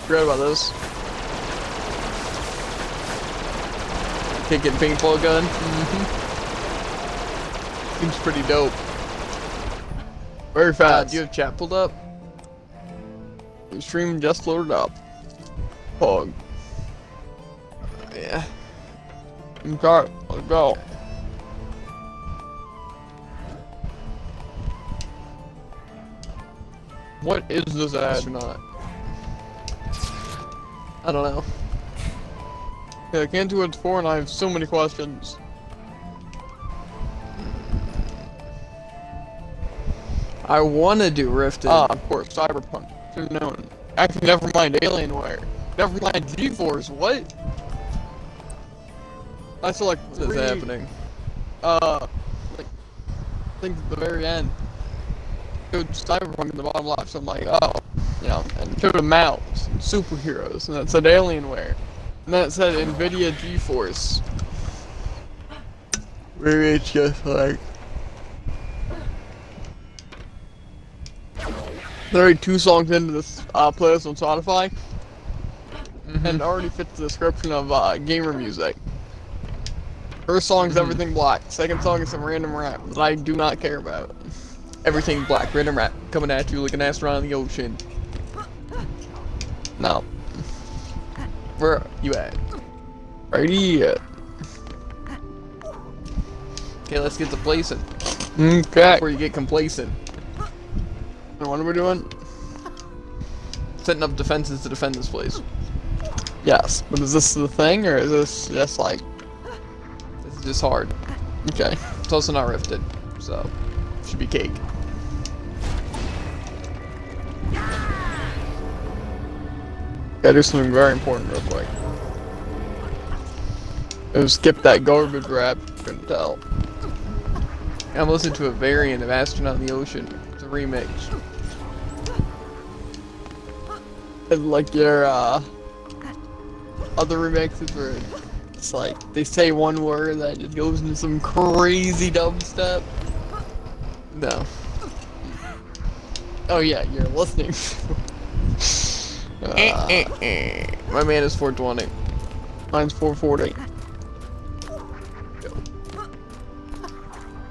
Forgot about this. Kicking paintball gun. Seems pretty dope. Very fast. Do you have chat pulled up? The stream just loaded up. Pog. Yeah. Okay, let's go. What is this astronaut? I don't know. Yeah, I can't do what it's for, and I have so many questions. I want to do Rifted. Ah, of course, Cyberpunk. Should have known. Actually, never mind Alienware. Never mind GeForce. What? I saw like what is happening? Like things at the very end. Showed Cyberpunk in the bottom left. So I'm like, oh, you know, and showed a mouse and superheroes, and that said Alienware, and then it said Nvidia GeForce. Maybe it's just like. There are 2 songs into this playlist on Spotify, and it already fits the description of gamer music. First song is Everything Black. Second song is some random rap that I do not care about. Everything Black, random rap, coming at you like an astronaut in the ocean. No. Where are you at? Right here. Okay, let's get to placing. Okay. Before you get complacent. What are we doing? Setting up defenses to defend this place. Yes, but is this the thing, or is this just like... This is just hard. Okay. It's also not rifted, so... Should be cake. Gotta do something very important real quick. It skip that garbage rap, couldn't tell. I'm listening to a variant of Astronaut in the Ocean. It's a remix. And like your other remixes where it's like they say one word that just goes into some crazy dubstep. No. Oh yeah, you're listening. My man is 420. Mine's 440.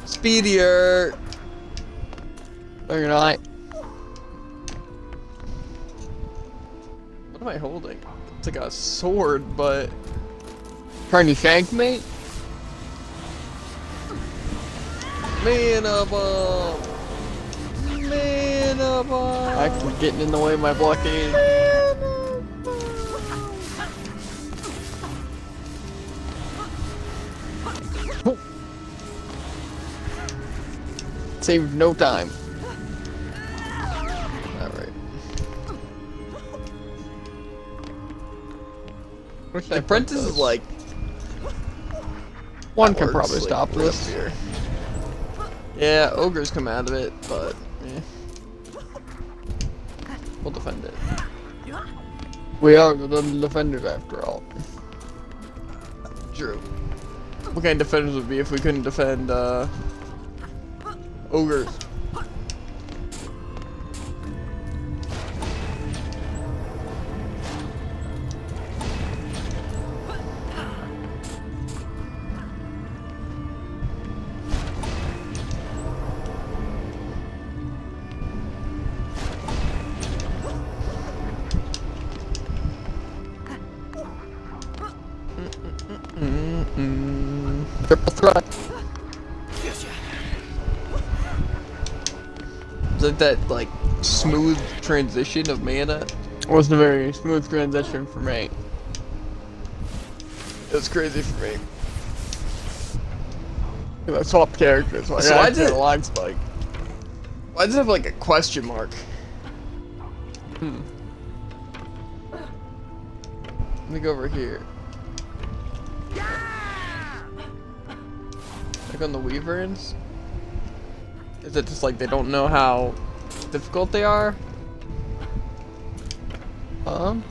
Speedier. No, you're not. What am I holding? It's like a sword, but trying to shank me? Man above. Man above. Actually getting in the way of my blockade. Saved no time. Alright. The apprentice is like... One can probably stop this. Here. Yeah, ogres come out of it, but... Eh. We'll defend it. We are the defenders after all. True. What kind of defenders would be if we couldn't defend, ogres? Triple threat. Like that, like, smooth transition of mana. It wasn't a very smooth transition for me. It was crazy for me. I swapped characters, so I did a line spike. Why does it have like a question mark? Let me go over here. Like on the Weaverins? Is it just like they don't know how difficult they are? Because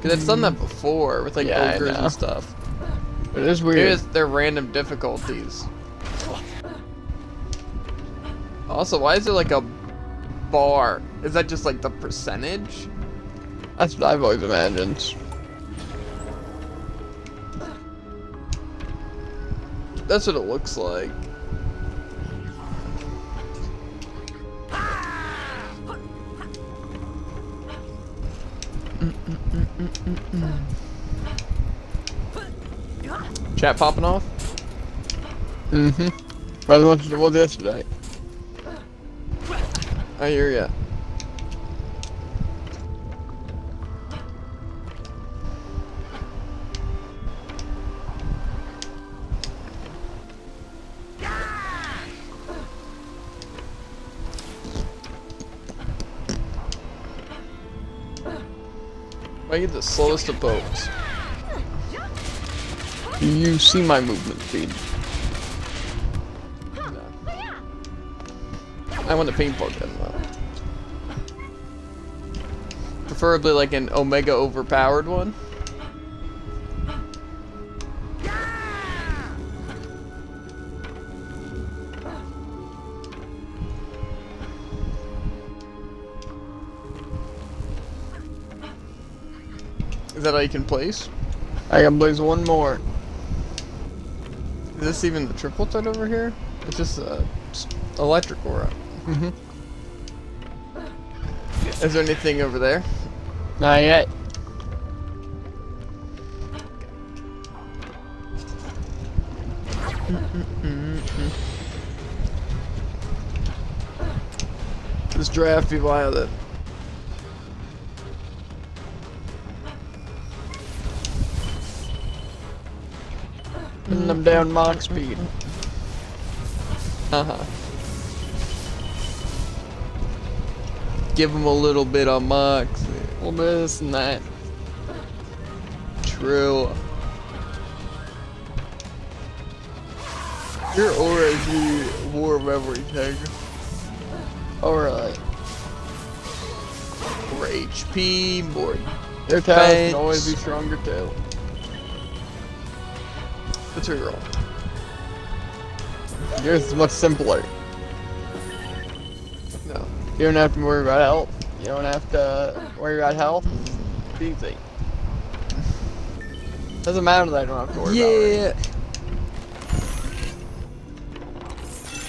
I've done that before with like ogres and stuff. It is weird. They're random difficulties. Also, why is there like a bar? Is that just like the percentage? That's what I've always imagined. That's what it looks like. Chat popping off? Mm-hmm. Rather than what it was yesterday. I hear ya. I get the slowest of boats. You see my movement speed. No. I want a paintball gun though. Preferably like an Omega overpowered one. Is that all you can place? I can blaze one more. Is this even the triple threat over here? It's just electric aura. Mm-hmm. Is there anything over there? Not yet. This draft be violent. Putting them down Mach speed. Uh-huh. Give them a little bit of mox. A little bit of this and that. True. Your aura is the war memory tag. Alright. More HP, more Their towers defense. can always be stronger too. What's your roll? Yours is much simpler. No. You don't have to worry about health. You don't have to worry about health. It's easy. Doesn't matter that I don't have to worry about it.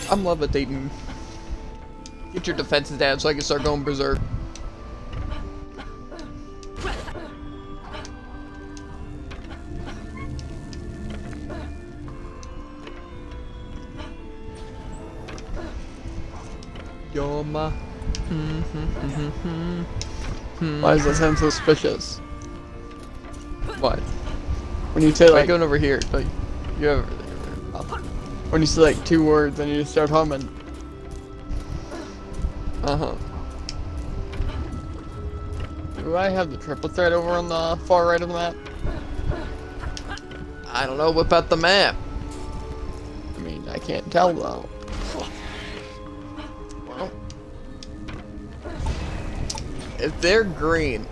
Yeah. I'm levitating. Get your defenses down so I can start going berserk. You're my. Why does that sound so suspicious? What? When you say Like like, going over here. Like, you have everything over here. when you say like 2 words and you just start humming. Uh-huh. Do I have the triple threat over on the far right of the map? I don't know. Whip out the map. I mean, I can't tell though. Well, if they're green,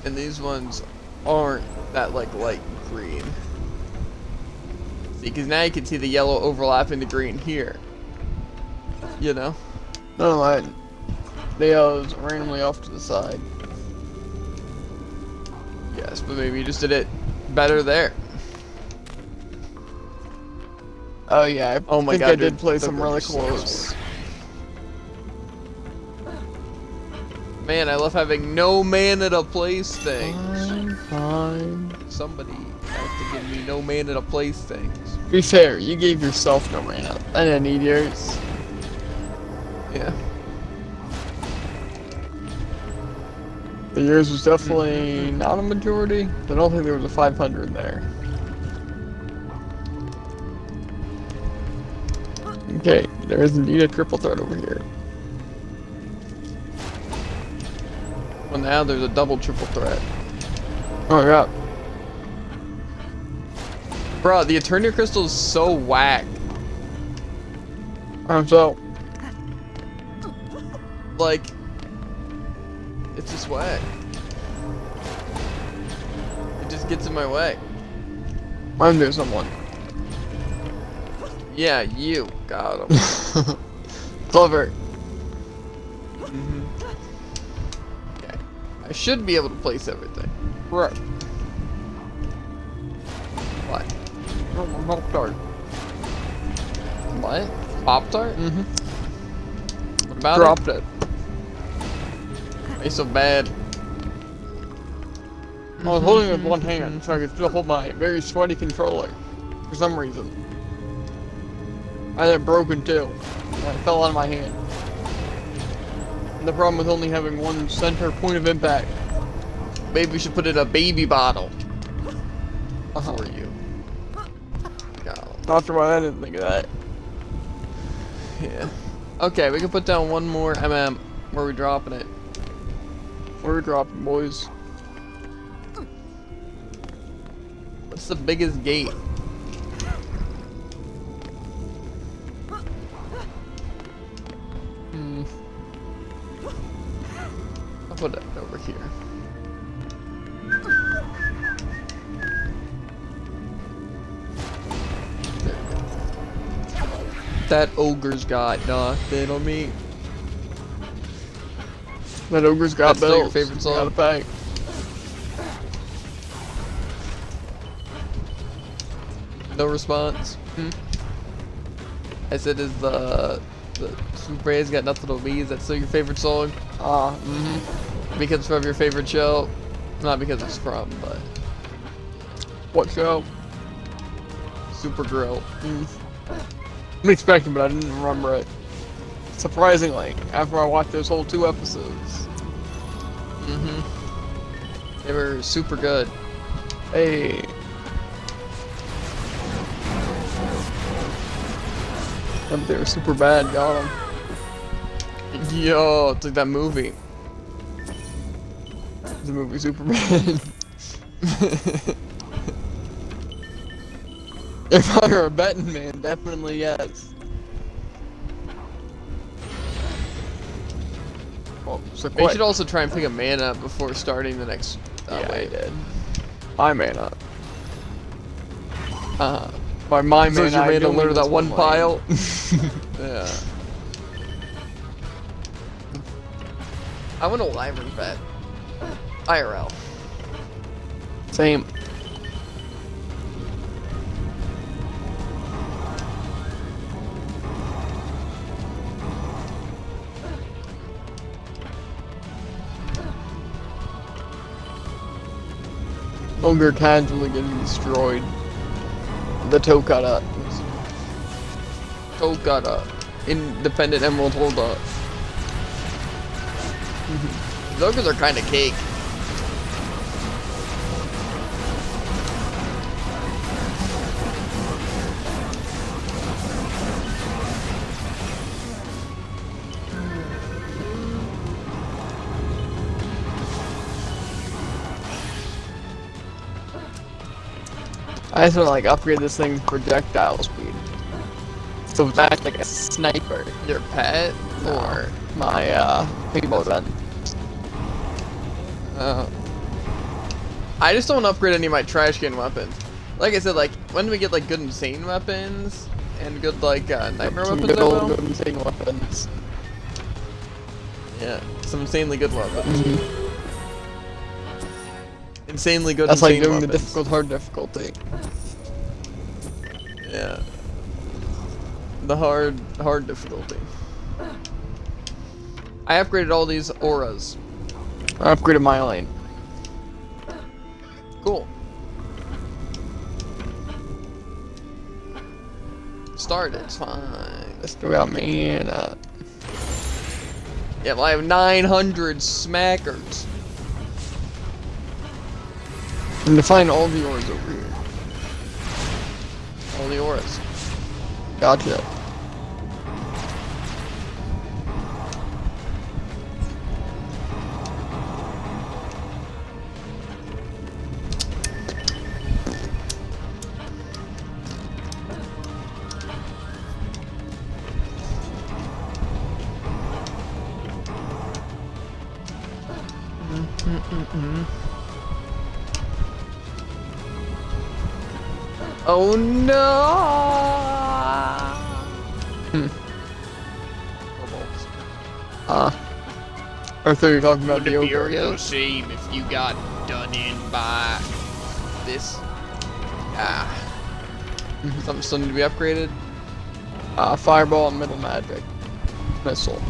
and these ones aren't that like light green. See, because now you can see the yellow overlapping the green here. You know? No, mine. They was randomly off to the side. Yes, but maybe you just did it better there. Oh yeah, I Oh my think God, I dude, did play the some really British close. Man, I love having no mana to place things. Fine. Somebody has to give me no mana to place things. Be fair, you gave yourself no mana. I didn't need yours. Yeah. But yours was definitely not a majority. I don't think there was a 500 there. Okay, there is indeed a triple threat over here. Well, now there's a double triple threat. Oh yeah. Bro, the Eternia Crystal is so whack. So, Like, it's just whack. It just gets in my way. I'm doing someone. Yeah, you got him. Clever. Okay. I should be able to place everything. Right. What? Pop-Tart. What? Pop-Tart? Mm-hmm. What about Dropped it. Why are you so bad? I was holding it with one hand, so I could still hold my very sweaty controller. For some reason. I had it broken too. And it fell out of my hand. And the problem with only having one center point of impact. Maybe we should put in a baby bottle for you. God. After why I didn't think of that. Yeah. Okay, we can put down one more MM. Where are we dropping it? We're dropping, boys. What's the biggest gate? I'll put it over here. There we go. That ogre's got nothing on me. That ogre's got That's still bells. your favorite song? Got a pack. No response. I said, is the Super A's got nothing on me? Is that still your favorite song? Because it's from your favorite show? Not because it's from, but What show? Supergirl. I'm expecting, but I didn't remember it. Surprisingly, after I watched those whole 2 episodes. They were super good. Hey. But they were super bad, got them. Yo, it's like that movie. The movie Superman. If I were a betting man, definitely yes. Well, so We should also try and pick a mana before starting the next. Yeah, I wait. did. My mana. By my So mana, is your I mana don't literally mean that one lane. pile? Yeah. I want a Wyvern vet. IRL. Same. Ogre casually getting destroyed. The Tokata. Tokata. Independent Emerald Holdup. Those are kind of cake. I just want to like upgrade this thing's projectile speed. So that's like a sniper. Your pet? Or My paintball gun. I just don't upgrade any of my trash can weapons. Like I said, like when we get like good insane weapons and good like nightmare Some weapons, good I will. old good insane weapons. Yeah, some insanely good weapons. Insanely good. That's like insane doing weapons. the difficult hard difficulty. Yeah. The hard difficulty. I upgraded all these auras. I upgraded my lane. Cool. Start, it's fine. I still got mana. Yeah, well, I have 900 smackers. And to find all the ores over here. All the auras. Gotcha. Oh no! Kobolds. I thought you were talking about Would it be a Yoko. real shame if you got done in by this? Something to be upgraded? Fireball and Middle Magic. Missile.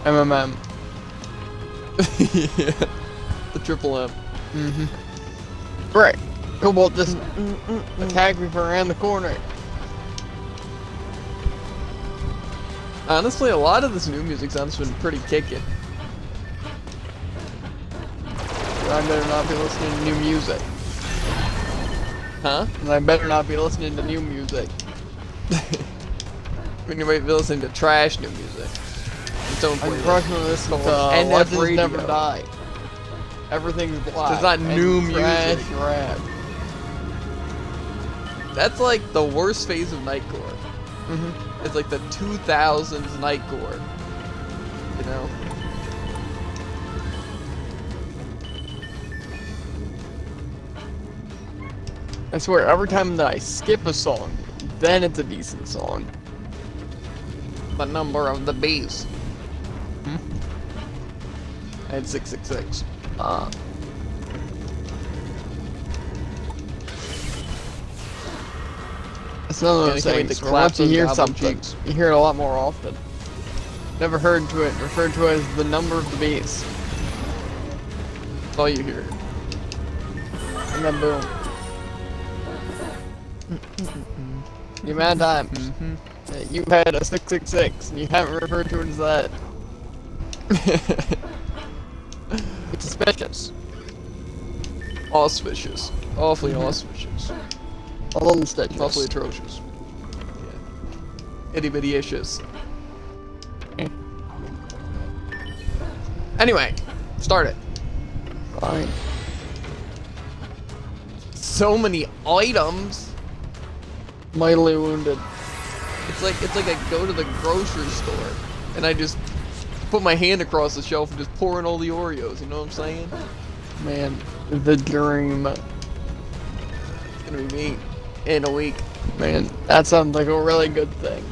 MMM. Yeah. The triple M. Great. Cobalt just attacked me from around the corner. Honestly, a lot of this new music sounds been pretty kicking. I better not be listening to new music. Huh? And I better not be listening to new music. When you might be listening to trash new music. Don't I'm play approximately listening to NF Legends Radio. Never Die. Everything's black. It's not and new trash music. rap. That's like the worst phase of Nightcore. It's like the 2000s Nightcore. You know? I swear, every time that I skip a song, then it's a decent song. The number of the beast. I had 666. It's one of Yeah, I those can't wait things to where clap once you those hear goblin something, cheeks. you hear it a lot more often. Never heard to it referred to as the number of the beast. That's all you hear. And then boom. The amount of times that you had a 666 and you haven't referred to it as that. It's suspicious. Auspicious. Awfully auspicious. A little suspicious. Awfully atrocious. Yeah. Itty bitty issues. Anyway, start it. Fine. So many items. Mightily wounded. It's like I go to the grocery store and I just put my hand across the shelf and just pour in all the Oreos. You know what I'm saying? Man, the dream. It's gonna be me in a week. Man, that sounds like a really good thing.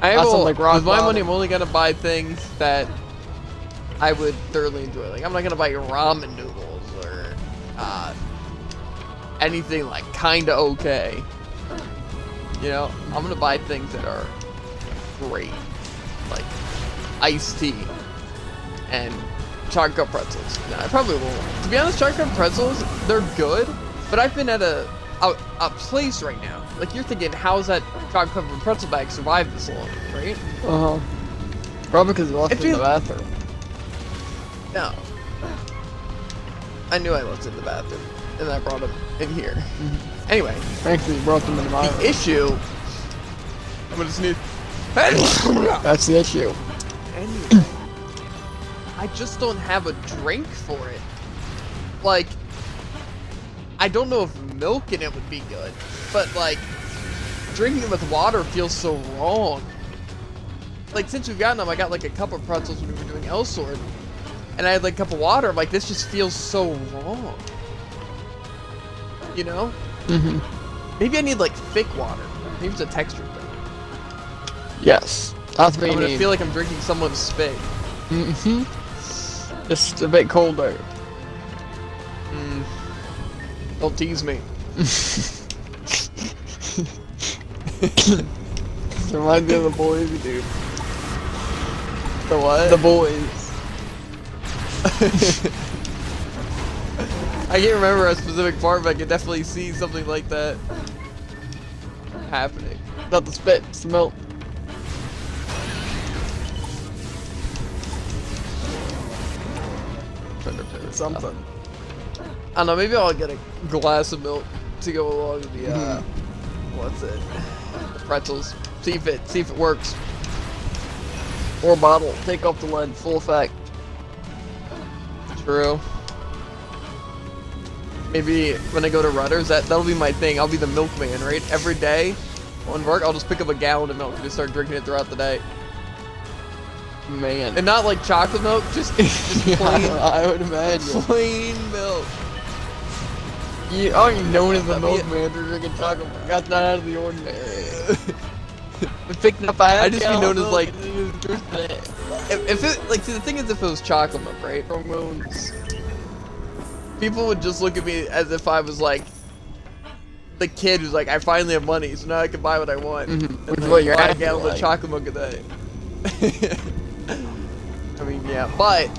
I That sounds will, like rock with my bottom. money, I'm only gonna buy things that I would thoroughly enjoy. Like I'm not gonna buy ramen noodles or anything like kinda okay. You know, I'm gonna buy things that are great, like iced tea and chocolate cup pretzels. No, I probably won't. To be honest, chocolate cup pretzels, they're good, but I've been at a place right now. Like you're thinking, how's that chocolate cup and pretzel bag survive this long, right? Probably because you left It it in the feels- bathroom. No. I knew I left it in the bathroom, and I brought them in here. Anyway, Thankfully, you brought them into my room. the issue. I'm gonna sneeze. That's the issue. Anyway, I just don't have a drink for it. Like, I don't know if milk in it would be good, but like, drinking it with water feels so wrong. Like, since we've gotten them, I got like a cup of pretzels when we were doing Elsword, and I had like a cup of water. I'm like, this just feels so wrong. You know? Maybe I need like thick water. Maybe it's a texture thing. Yes. That's what I'm you gonna need. feel like I'm drinking someone's spit. Just a bit colder. Don't tease me. Reminds me of the boys, dude. The what? The boys. I can't remember a specific part, but I can definitely see something like that happening. Not the spit, it's the milk. Something. I don't know, maybe I'll get a glass of milk to go along with the, what's it? The pretzels. See if it works. Or bottle. Take off the lid. Full effect. True. Maybe when I go to Rutter's, that'll be my thing. I'll be the milkman, right? Every day on work, I'll just pick up a gallon of milk and just start drinking it throughout the day. Man. And not like chocolate milk, just plain, I would imagine. plain milk. You already known as the That'd be milkman for drinking chocolate. That's not out of the ordinary. Picking up a half I just be gallon known of as milk like and then was just there. If it, like, see, the thing is, if it was chocolate milk, right? From wounds. People would just look at me as if I was like the kid who's like, I finally have money, so now I can buy what I want. Mm-hmm. And Which is what you're buy a acting gallon like. of chocolate milk a day. I mean, yeah, but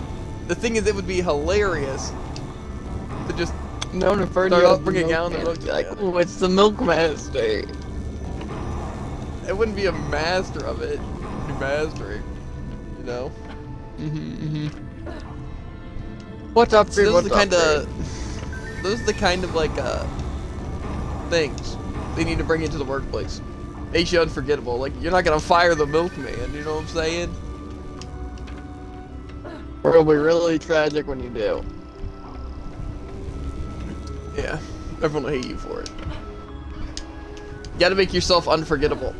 the thing is, it would be hilarious to just No, no, further Start up, off, bring a gallon of milk to Like, the oh, it's the milkmaster. it wouldn't be a master of it. It'd be mastering, you know. What's up, So Fred? those are the What's kind up, of those are the kind of like things they need to bring into the workplace. Makes you unforgettable. Like, you're not gonna fire the milkman. You know what I'm saying? Fred? It'll be really tragic when you do. Yeah, everyone will hate you for it. You gotta make yourself unforgettable.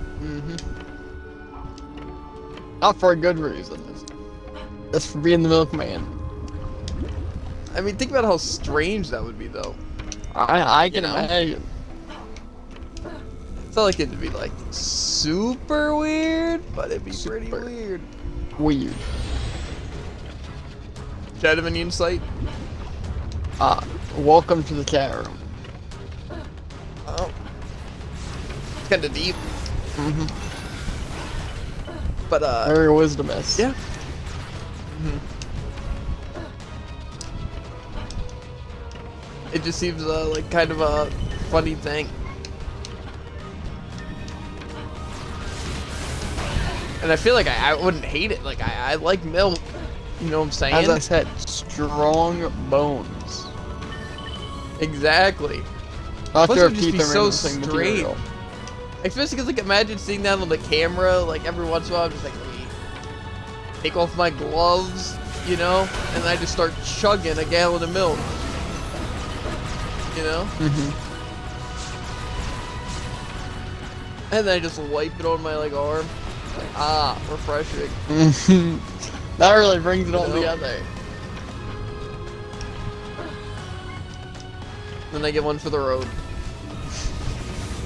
Not for a good reason. Just for being the milkman. I mean, think about how strange that would be, though. I can know? imagine. It's not like it'd be like super weird, but it'd be pretty Super. weird. Weird. Should I have any insight? Welcome to the chat room. Oh, it's kind of deep. But Very wisdomous. yeah. It just seems like kind of a funny thing. And I feel like I wouldn't hate it. Like, I like milk. You know what I'm saying? As I said, strong bones. Exactly. Not Plus sure it if would just teeth be are so in the same straight. material. Especially because, like, imagine seeing that on the camera, like, every once in a while, I'm just like, let me take off my gloves, you know? And I just start chugging a gallon of milk. You know? And then I just wipe it on my, like, arm. Like, ah, refreshing. That really brings it all You know? together. Then I get one for the road.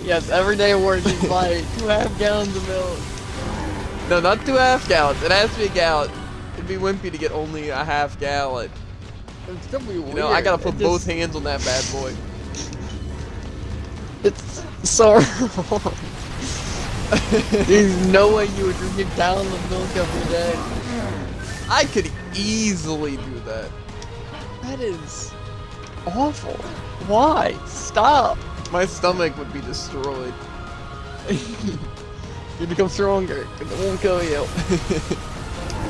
Yes, every day at work you buy 2.5 gallons of milk. No, not 2.5 gallons. It has to be a gallon. It'd be wimpy to get only a half gallon. It's gonna be weird. You know, I gotta put It both just- hands on that bad boy. It's so wrong. There's no way you would drink a gallon of milk every day. I could easily do that. That is awful. Why? Stop. My stomach would be destroyed. You become stronger, 'cause it won't kill you.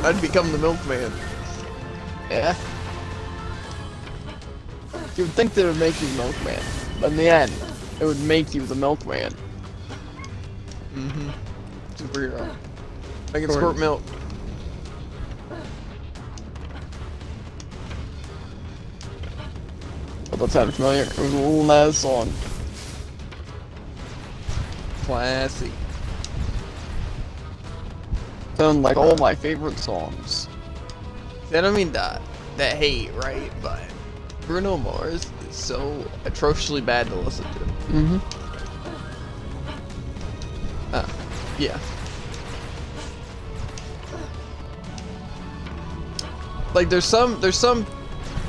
I'd become the milkman. Yeah. You would think that it would make you the milkman, but in the end, it would make you the milkman. Superhero. I can Sort squirt of. milk. Well, that sounded familiar. It was a little Nas song. Classy. Sound like all my favorite songs. See, I don't mean that hate, right? But Bruno Mars is so atrociously bad to listen to. Yeah. Like, there's some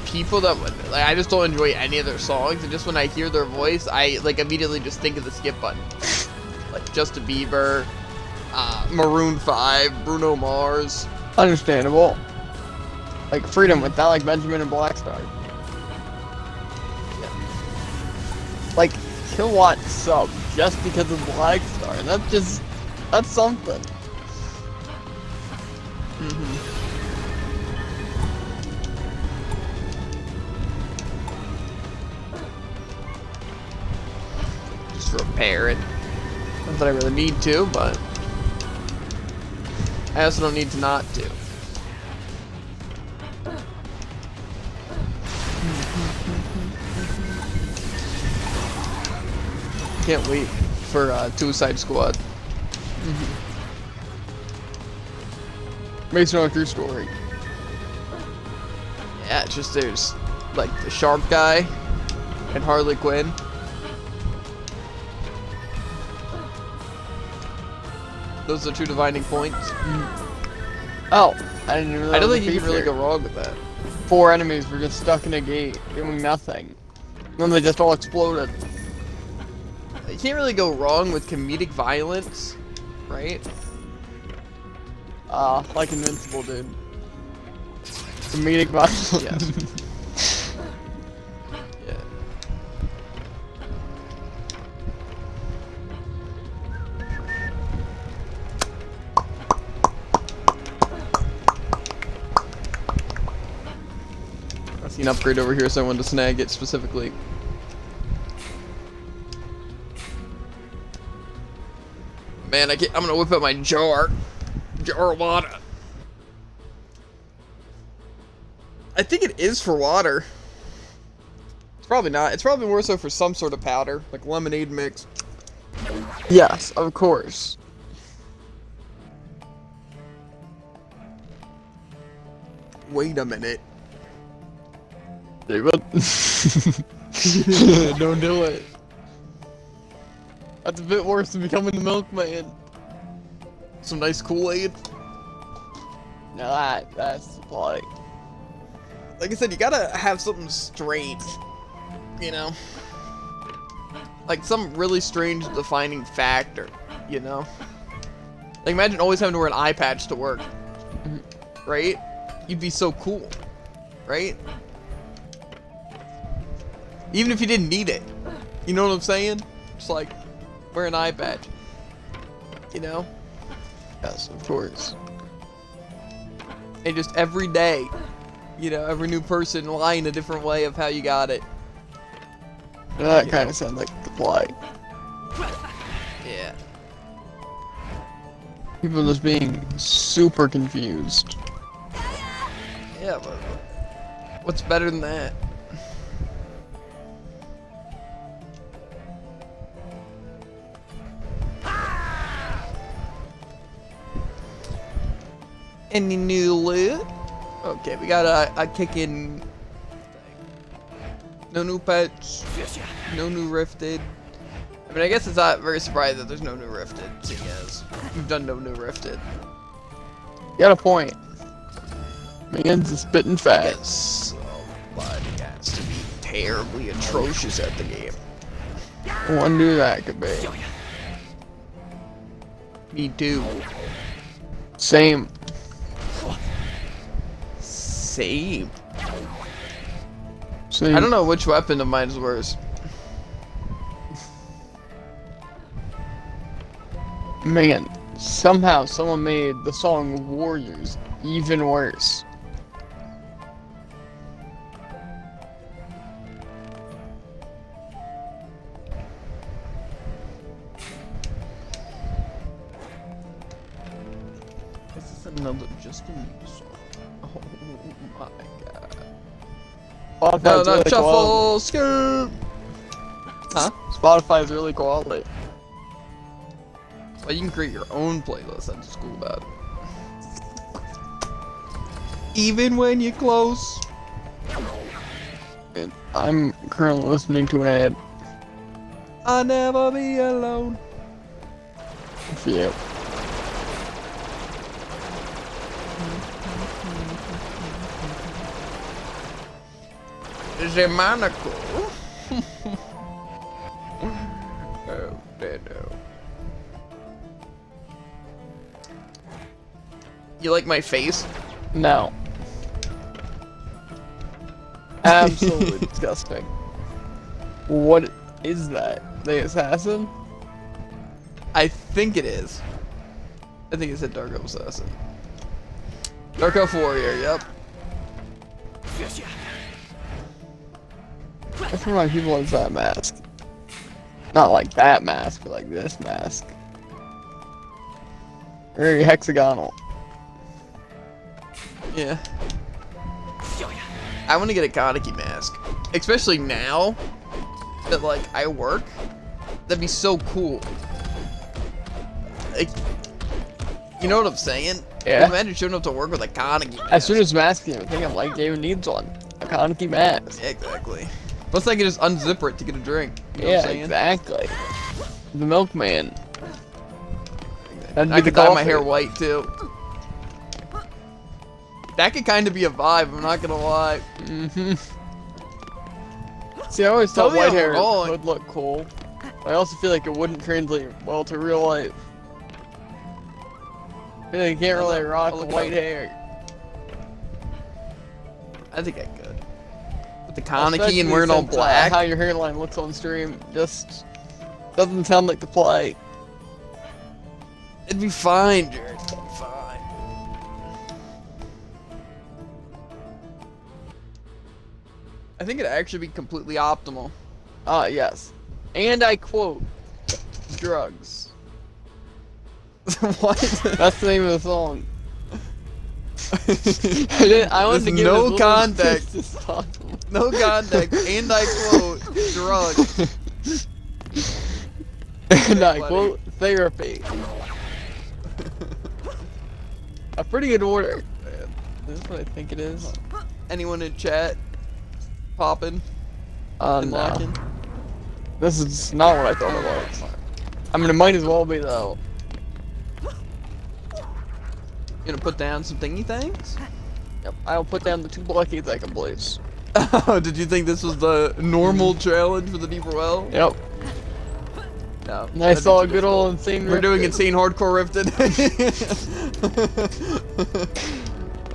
people that would, like, I just don't enjoy any of their songs, and just when I hear their voice, I like immediately just think of the skip button. Like Justin Bieber, Maroon 5, Bruno Mars. Understandable. Like Freedom with that, like Benjamin and Blackstar. Yeah. Like Kilowatt sub just because of Blackstar. That's something. Just repair it. Not that I really need to, but I also don't need to not to. Can't wait for Suicide Squad. Based on a true story. Yeah, it's just there's like the shark guy and Harley Quinn. Those are two dividing points. Oh, I didn't even know I don't that was think a you can really feature. go wrong with that. 4 enemies were just stuck in a gate, doing nothing. Then they just all exploded. You can't really go wrong with comedic violence, right? Like Invincible, dude. Comedic violence. Yes. Yeah. I see an upgrade over here, so I wanted to snag it specifically. Man, I'm gonna whip out my jar of water. I think it is for water. It's probably not. It's probably more so for some sort of powder, like lemonade mix. Yes, of course. Wait a minute. David. Don't do it. That's a bit worse than becoming the milkman. Some nice Kool-Aid. No, that's like... Like I said, you gotta have something strange, you know? Like some really strange defining factor, you know? Like imagine always having to wear an eye patch to work, right? You'd be so cool, right? Even if you didn't need it, you know what I'm saying? Just like, wear an eye patch, you know? Yes, of course. And just every day, you know, every new person lying a different way of how you got it. That kind of sounds like the play. Yeah. People just being super confused. Yeah, but what's better than that? Any new loot? Okay, we got a kick-in thing. No new pets. No new rifted. I mean, I guess it's not very surprising that there's no new rifted, seeing as we've done no new rifted. You got a point. Man's a spitting facts. Somebody has to be terribly atrocious at the game. I wonder who that could be. Me too. Same. Same. Same. I don't know which weapon of mine is worse. Man, somehow someone made the song Warriors even worse. This is another Justin Bieber song. Oh my god. Spotify's No, really shuffle, quality. scoop. Huh? Spotify's really quality. Well, you can create your own playlist. That's what's cool about it. Even when you're close. And I'm currently listening to an ad I'll never be alone. for you. Is it Monaco? Oh, no. You like my face? No. Absolutely disgusting. What is that? The assassin? I think it is. I think it's a Dark Elf Assassin. Dark Elf Warrior, yep. That's where my people is that mask. Not like that mask, but like this mask. Very hexagonal. Yeah. I want to get a Kaneki mask. Especially now that, like, I work. That'd be so cool. Like, you know what I'm saying? Yeah. Imagine showing up to work with a Kaneki mask. As soon as mask came, I think I'm like, David needs one. A Kaneki mask. Yeah, exactly. Plus, I can just unzipper it to get a drink. You know what I'm Yeah, saying? exactly. The milkman. That'd I be the could dye my coffee. hair white, too. That could kind of be a vibe, I'm not gonna lie. See, I always Tell thought me white I'm hair wrong. would look cool. I also feel like it wouldn't translate well to real life. I feel like you can't really rock I'll look white it up. hair. I think I could. With the Kaneki Especially and wearing all since, black. how your hairline looks on stream just doesn't sound like the play. It'd be fine, Jared. It'd be fine. I think it'd actually be completely optimal. Yes. And I quote, drugs. What? That's the name of the song. I wanted to There's give no as little context. twist as possible. No context, and I quote, drugs. And I Buddy. quote, therapy. A pretty good order. This is what I think it is. Anyone in chat? Popping and No. locking? This is not what I thought it was. I mean, it might as well be, though. You gonna put down some thingy things? Yep. I'll put down the 2 blockades I can place. Oh, did you think this was the normal challenge for the Deeper Well? Yep. No. And I that'd be saw a too good difficult. old insane We're doing Rifted. insane hardcore rifted.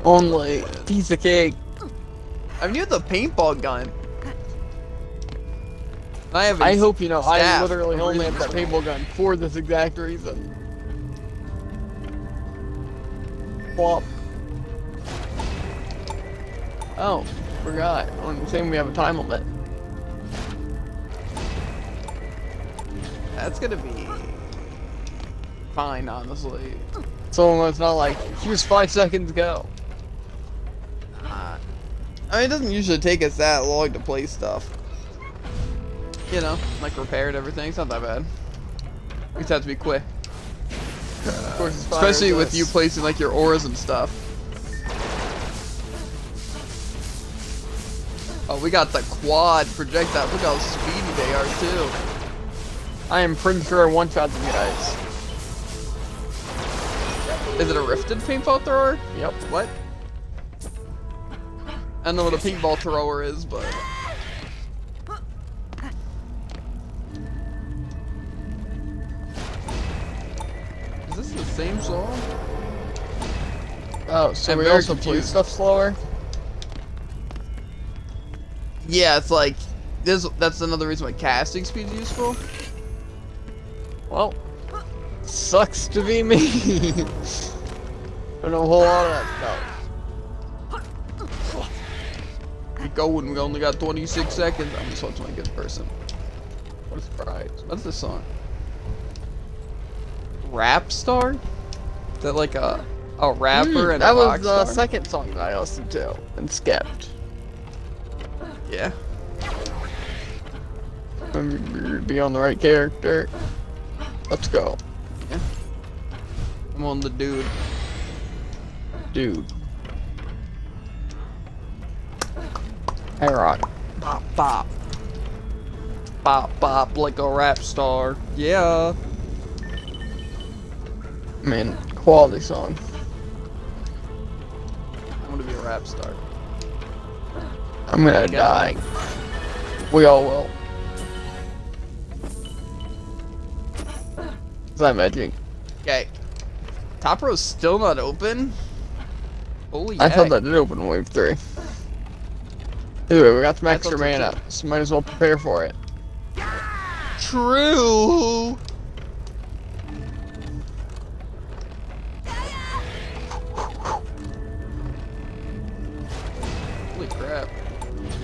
Only piece of cake. I mean, you have the paintball gun. I have. I hope you know, I staff. literally I'm only reading have that this paintball gun for this exact reason. Plop. Oh, forgot. I'm saying we have a time limit. That's gonna be fine, honestly. So it's not like, here's 5 seconds, go. I mean, it doesn't usually take us that long to play stuff. You know, like repaired everything. It's not that bad. We just have to be quick. Of course, it's fire Especially with resist. you placing like your auras and stuff. Oh, we got the quad projectile. Look how speedy they are too. I am pretty sure I one-shot them guys. Is it a rifted paintball thrower? Yep. What? I don't know what a paintball thrower is, but is this the same song? Oh, so I'm we very also play confused. stuff slower? Yeah, it's like this. That's another reason why casting speed's useful. Well, sucks to be me. Don't know a whole lot of that stuff. We going. We only got 26 seconds. I'm just watching my good person. What a surprise. What's this song? Rap star? Is that like a rapper and that a was rock the star? second song that I listened to and skipped. Yeah. Be on the right character. Let's go. I'm on the dude. Dude. Hey, Rock. Bop bop. Bop bop like a rap star. Yeah. Man, quality song. I'm gonna be a rap star. I'm gonna die. We all will. Is that magic? Okay. Top row's still not open? Holy I thought heck. that did open in wave 3. Anyway, we got some I extra thought so mana, too. so might as well prepare for it. True. Holy crap.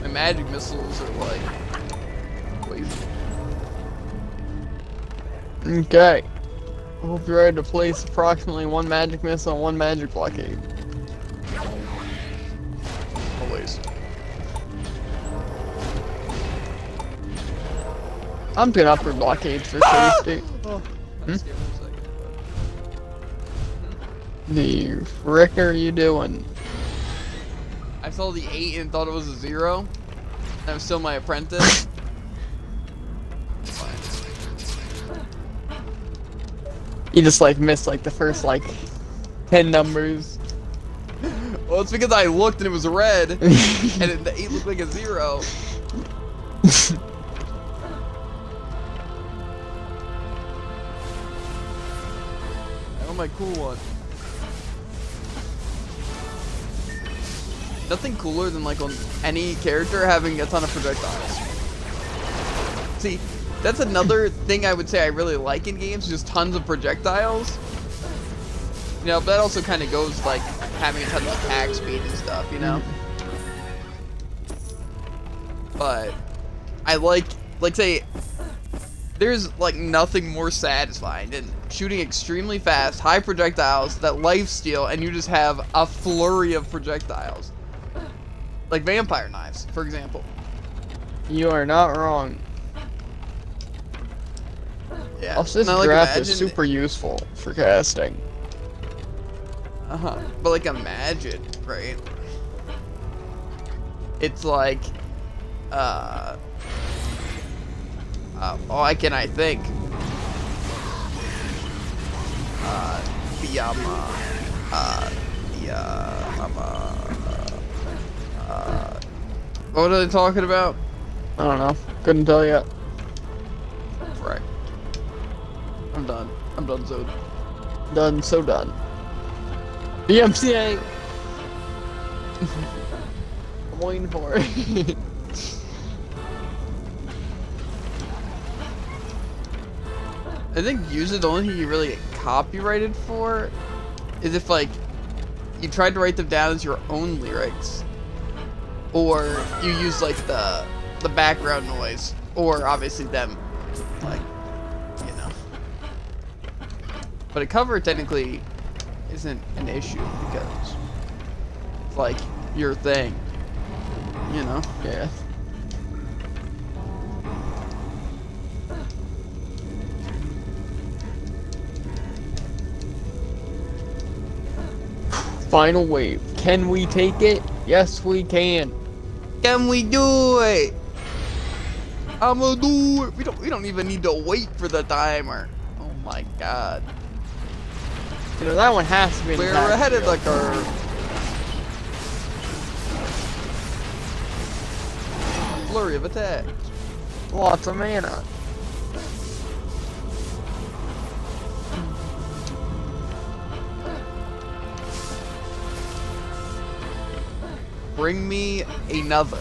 My magic missiles are like crazy. Okay. I hope you're ready to place approximately 1 magic missile and 1 magic blockade. Always. I'm gonna opt for blockades for safety. Oh, I was scared for a second, The frick are you doing? but I saw the 8 and thought it was a 0. I'm still my apprentice. You just like missed like the first like 10 numbers. Oh, Well, it's because I looked and it was red, and the 8 looked like a 0. I want my cool one. Nothing cooler than like on any character having a ton of projectiles. See, that's another thing I would say I really like in games, just tons of projectiles. You know, but that also kind of goes like having a ton of attack speed and stuff, you know? But I like say, there's like nothing more satisfying than shooting extremely fast, high projectiles that lifesteal, and you just have a flurry of projectiles. Like vampire knives, for example. You are not wrong. Yeah. Also, this like, graph is super useful for casting. But like imagine, right? It's like, why can I think? What are they talking about? I don't know. Couldn't tell yet. Right. I'm done. I'm done, Zod. Done. So done. DMCA. I'm waiting for it. I think usually the only thing you really get copyrighted for is if like you tried to write them down as your own lyrics, or you use like the background noise, or obviously them, like, you know. But a cover technically isn't an issue because it's like your thing, you know. Yeah. Final wave. Can we take it? Yes, we can. Can we do it? I'ma do it. We don't even need to wait for the timer. Oh my god. You know, that one has to be. We're ahead of the curve. Flurry of attack. Lots of mana. Bring me another.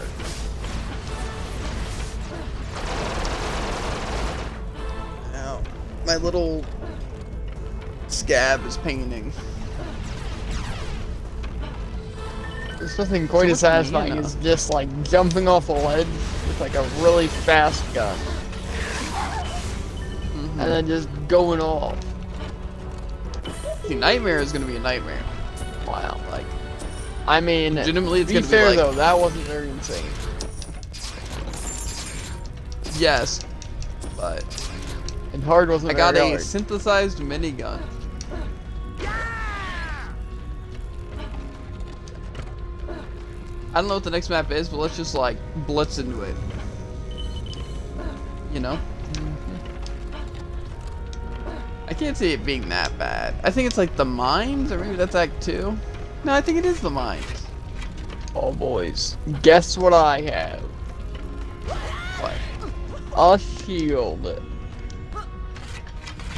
Now, my little scab is painting. There's nothing quite as satisfying as just like jumping off a ledge with like a really fast gun. And then just going off. See, Nightmare is gonna be a nightmare. Wow. Like, I mean, legitimately, it's to be gonna fair be like, though, that wasn't very insane. yes, but And hard wasn't I got very a hard. synthesized minigun. I don't know what the next map is, but let's just like blitz into it. You know? I can't see it being that bad. I think it's like the mines, or maybe that's Act 2. No, I think it is the mines. Oh boys, guess what I have? What? A shield.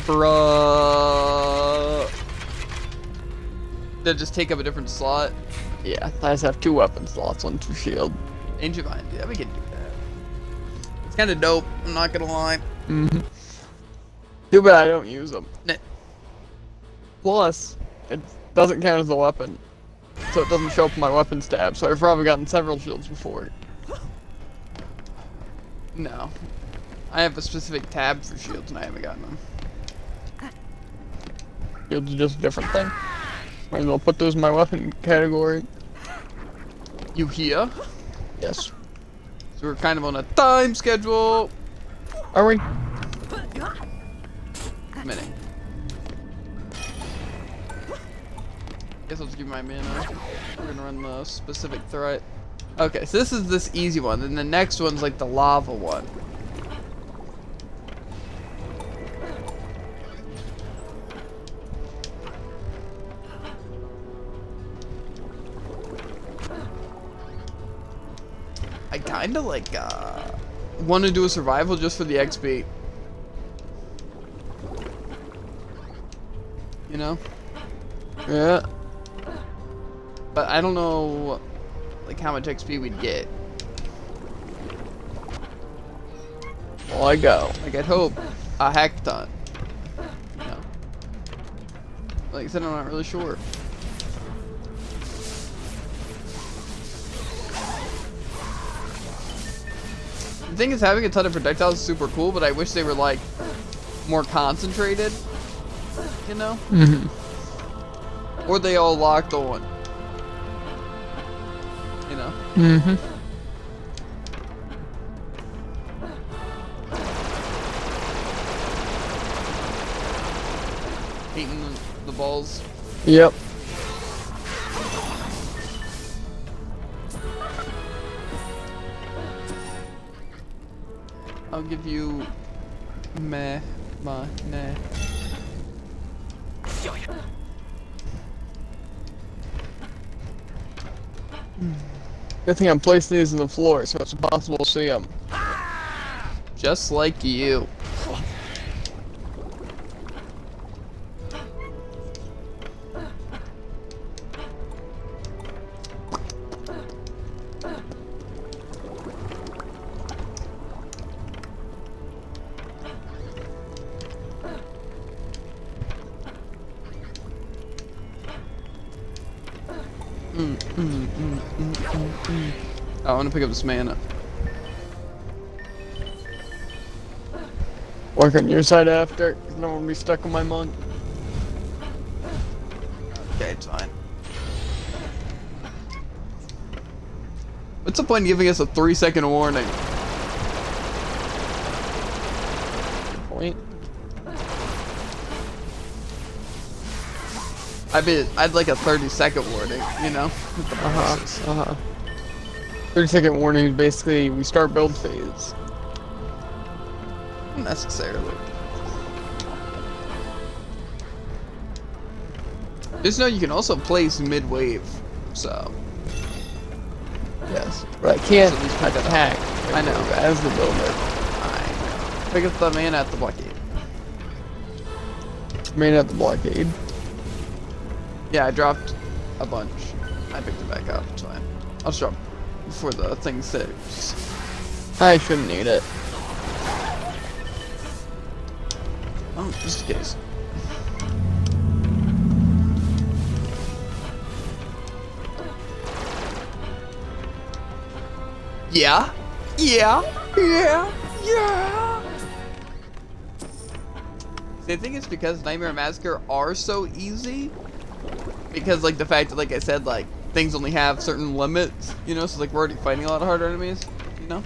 Bruh. Did it just take up a different slot? Yeah, I just have 2 weapon slots on 2 shield. Ancient Mind, yeah, we can do that. It's kind of dope, I'm not gonna lie. Mm-hmm. Too bad I don't use them. Nah. Plus, it doesn't count as a weapon, so it doesn't show up in my weapons tab, so I've probably gotten several shields before. No. I have a specific tab for shields and I haven't gotten them. Shields are just a different thing. Might as well put those in my weapon category. You here? Yes. So we're kind of on a time schedule. Are we? Minute. Guess I'll just give you my mana. We're gonna run the specific threat. Okay, so this is this easy one, and the next one's like the lava one. I kind of like want to do a survival just for the XP. You know? Yeah. But I don't know like how much XP we'd get. Well, I go. Like I'd hope a heck ton. You know? Like I said, I'm not really sure. The thing is, having a ton of projectiles is super cool, but I wish they were like more concentrated. You know? Mm-hmm. Or they all locked on. You know? Mm-hmm. Hating the balls. Yep. I'll give you meh, ma, nah. Good thing I'm placing these on the floor, so it's impossible to see them. Just like you. Oh, I want to pick up this mana. Work on your side after, 'cause I don't want to be stuck on my monk. Okay, it's fine. What's the point of giving us a 3-second warning? Point. I'd like a 30-second warning, you know? With the bonuses. 30-second warning is basically we start build phase. Not necessarily. Just know you can also place mid-wave, so. Yes, but I can't So these people attack. I know. As the builder. I know. Pick up the mana at the blockade. Main at the blockade. Yeah, I dropped a bunch. I picked it back up, it's fine. I'll just drop before the thing saves. I shouldn't need it. Oh, just in case. Yeah. Yeah. Yeah. Yeah. See, I think it's because Nightmare Massacre are so easy. Because, like, the fact that, like I said, like, things only have certain limits, you know? So, like, we're already fighting a lot of harder enemies, you know?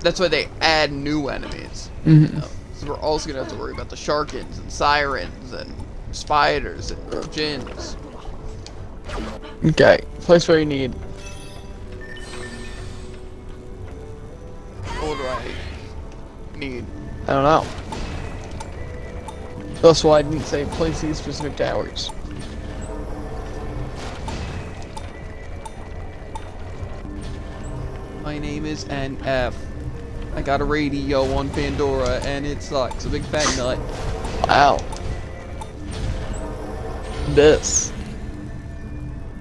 That's why they add new enemies. Mm-hmm. You know? So we're also gonna have to worry about the Sharkins and Sirens and Spiders and Djinns. Okay, place where you need. What do I need? I don't know. That's why I didn't say place these specific towers. My name is NF. I got a radio on Pandora and it sucks. A big fat nut. Wow. This.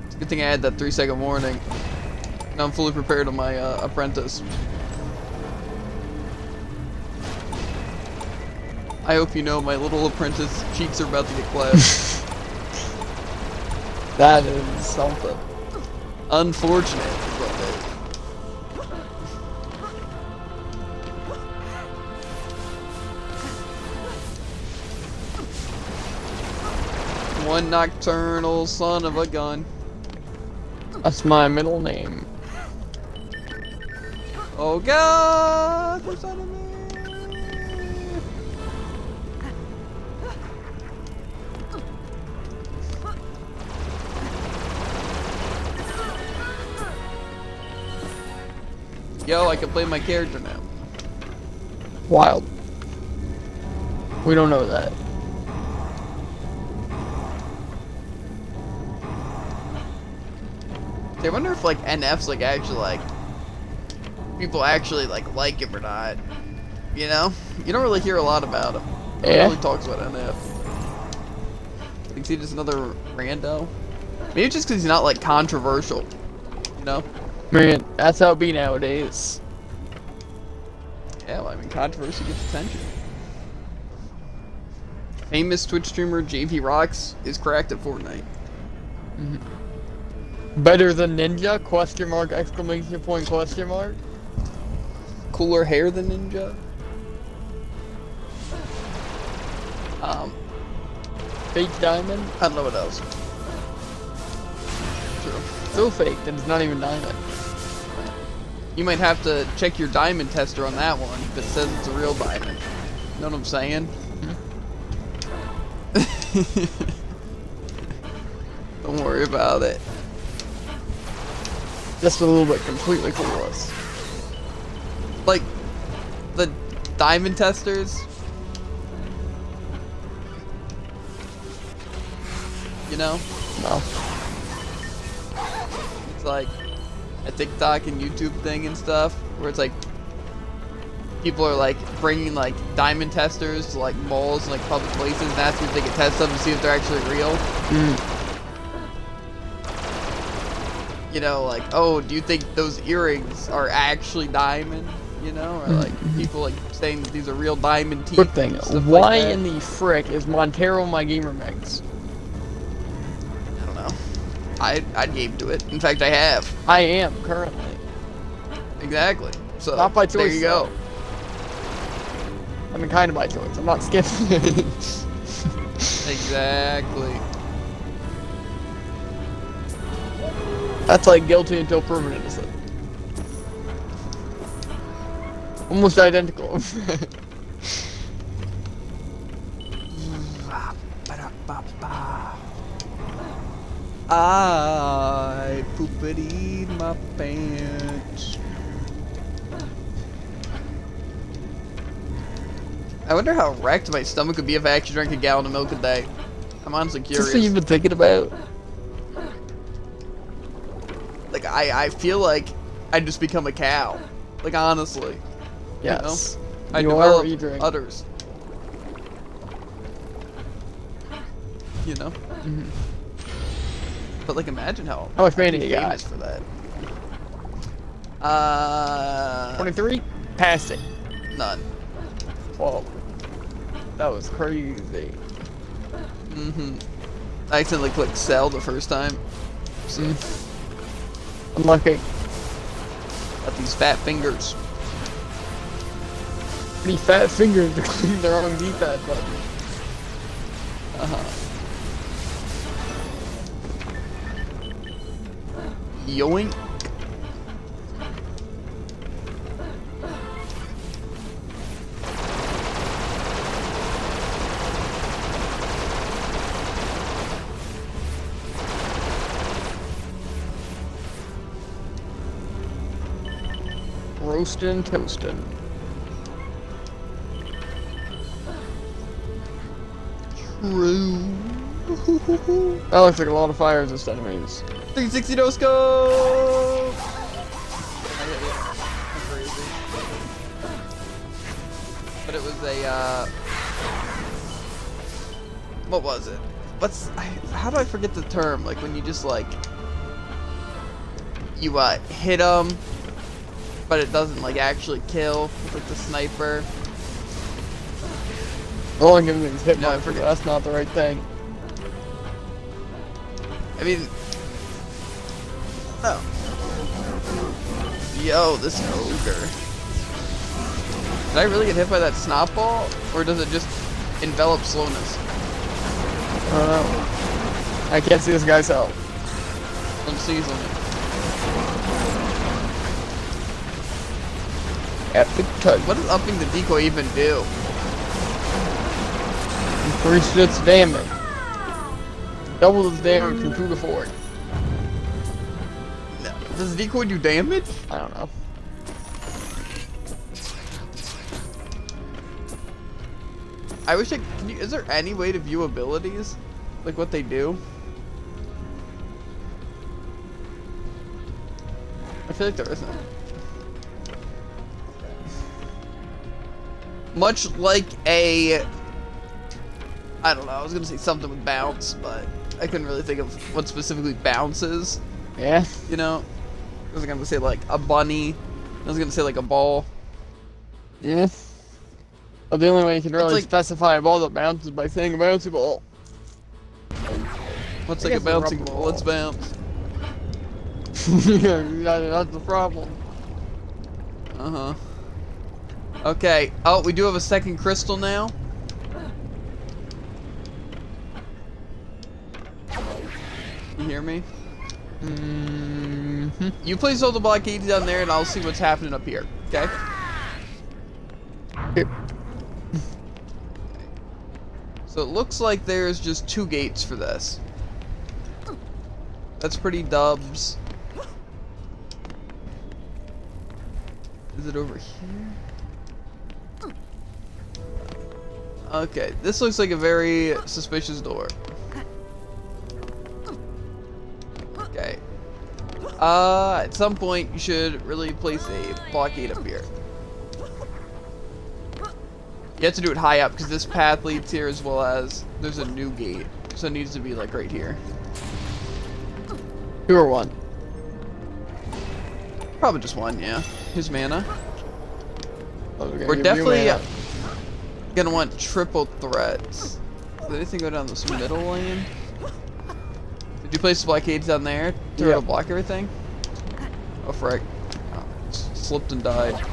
It's a good thing I had that 3-second warning. Now I'm fully prepared on my apprentice. I hope you know my little apprentice cheeks are about to get clapped. That is something. Unfortunate is what it is. One nocturnal son of a gun. That's my middle name. Oh god! There's enemy! Yo, I can play my character now. Wild. We don't know that. I wonder if like NF's like actually like people actually like him or not. You know, you don't really hear a lot about him. No one Yeah. really talks about NF. Is he just another rando? Maybe just because he's not like controversial. You know? Man, that's how it be nowadays. Yeah, well, I mean, controversy gets attention. Famous Twitch streamer JV Rocks is cracked at Fortnite. Better than Ninja? Question mark, exclamation point, question mark. Cooler hair than Ninja. Fake diamond? I don't know what else. True. So fake that it's not even diamond. You might have to check your diamond tester on that one if it says it's a real diamond. You know what I'm saying? Don't worry about it. Just a little bit completely clueless. Like, the diamond testers, you know? No. It's like a TikTok and YouTube thing and stuff, where it's like people are like bringing like diamond testers to like malls and like public places and asking if they can test them to see if they're actually real. You know, like, oh, do you think those earrings are actually diamond? You know, or like people like saying that these are real diamond teeth. Quick thing, stuff why like that. in the frick is Montero my gamer mix? I don't know. I'd game to it. In fact, I have. I am, currently. Exactly. So Not by there choice, you go. I mean, kind of by choice. I'm not skipping it. Exactly. That's like guilty until proven innocent. Almost identical. I poopity my pants. I wonder how wrecked my stomach would be if I actually drank a gallon of milk a day. I'm honestly curious. Just what you've been thinking about. Like, I feel like I'd just become a cow. Like, honestly. Yes. I You are develop what you drink. udders. You know? But, like, imagine how much money I'd be you got? famous for that. 23? Passed it. None. Whoa. That was crazy. I accidentally clicked sell the first time. So, Unlucky. got these fat fingers. Pretty fat fingers to clean their own D-pad button. Yoink. Roastin', toastin'. True. That looks like a lot of fires and enemies. 360 no scope! Crazy. But it was a, what was it? How do I forget the term? Like when you just like, you hit them, but it doesn't like actually kill with like the sniper. All I'm giving is hit No, I marks, but forget. that's not the right thing. I mean, oh. Yo, this ogre. Did I really get hit by that snot ball? Or does it just envelop slowness? I don't know. I can't see this guy's health. I'm seasoning it. Epic touch. What does upping the decoy even do? Increase its damage. Double its damage from 2 to 4. No. Does the decoy do damage? I don't know. I wish is there any way to view abilities? Like what they do? I feel like there isn't. Much like a... I don't know, I was gonna say something with bounce, but I couldn't really think of what specifically bounces. Yeah. You know? I was gonna say like a bunny. I was gonna say like a ball. Yeah. But the only way you can really like- specify a ball that bounces by saying a bouncy ball. What's I like a guess a bouncing rubber ball? Let's bounce. Yeah, that's the problem. Uh-huh. Okay. Oh, we do have a second crystal now. You hear me? Mm-hmm. You place all the blockades down there and I'll see what's happening up here. Okay? Yep. So it looks like there's just 2 gates for this. That's pretty dubs. Is it over here? Okay, this looks like a very suspicious door. Okay. At some point you should really place a blockade up here. You have to do it high up because this path leads here as well as there's a new gate. So it needs to be like right here. 2 or 1? Probably just 1, yeah. Here's mana. Okay, We're give you definitely mana. gonna want triple threats. Did anything go down this middle lane? Did you place the blockades down there to Yep. block everything? Oh frick. Oh, slipped and died. Okay.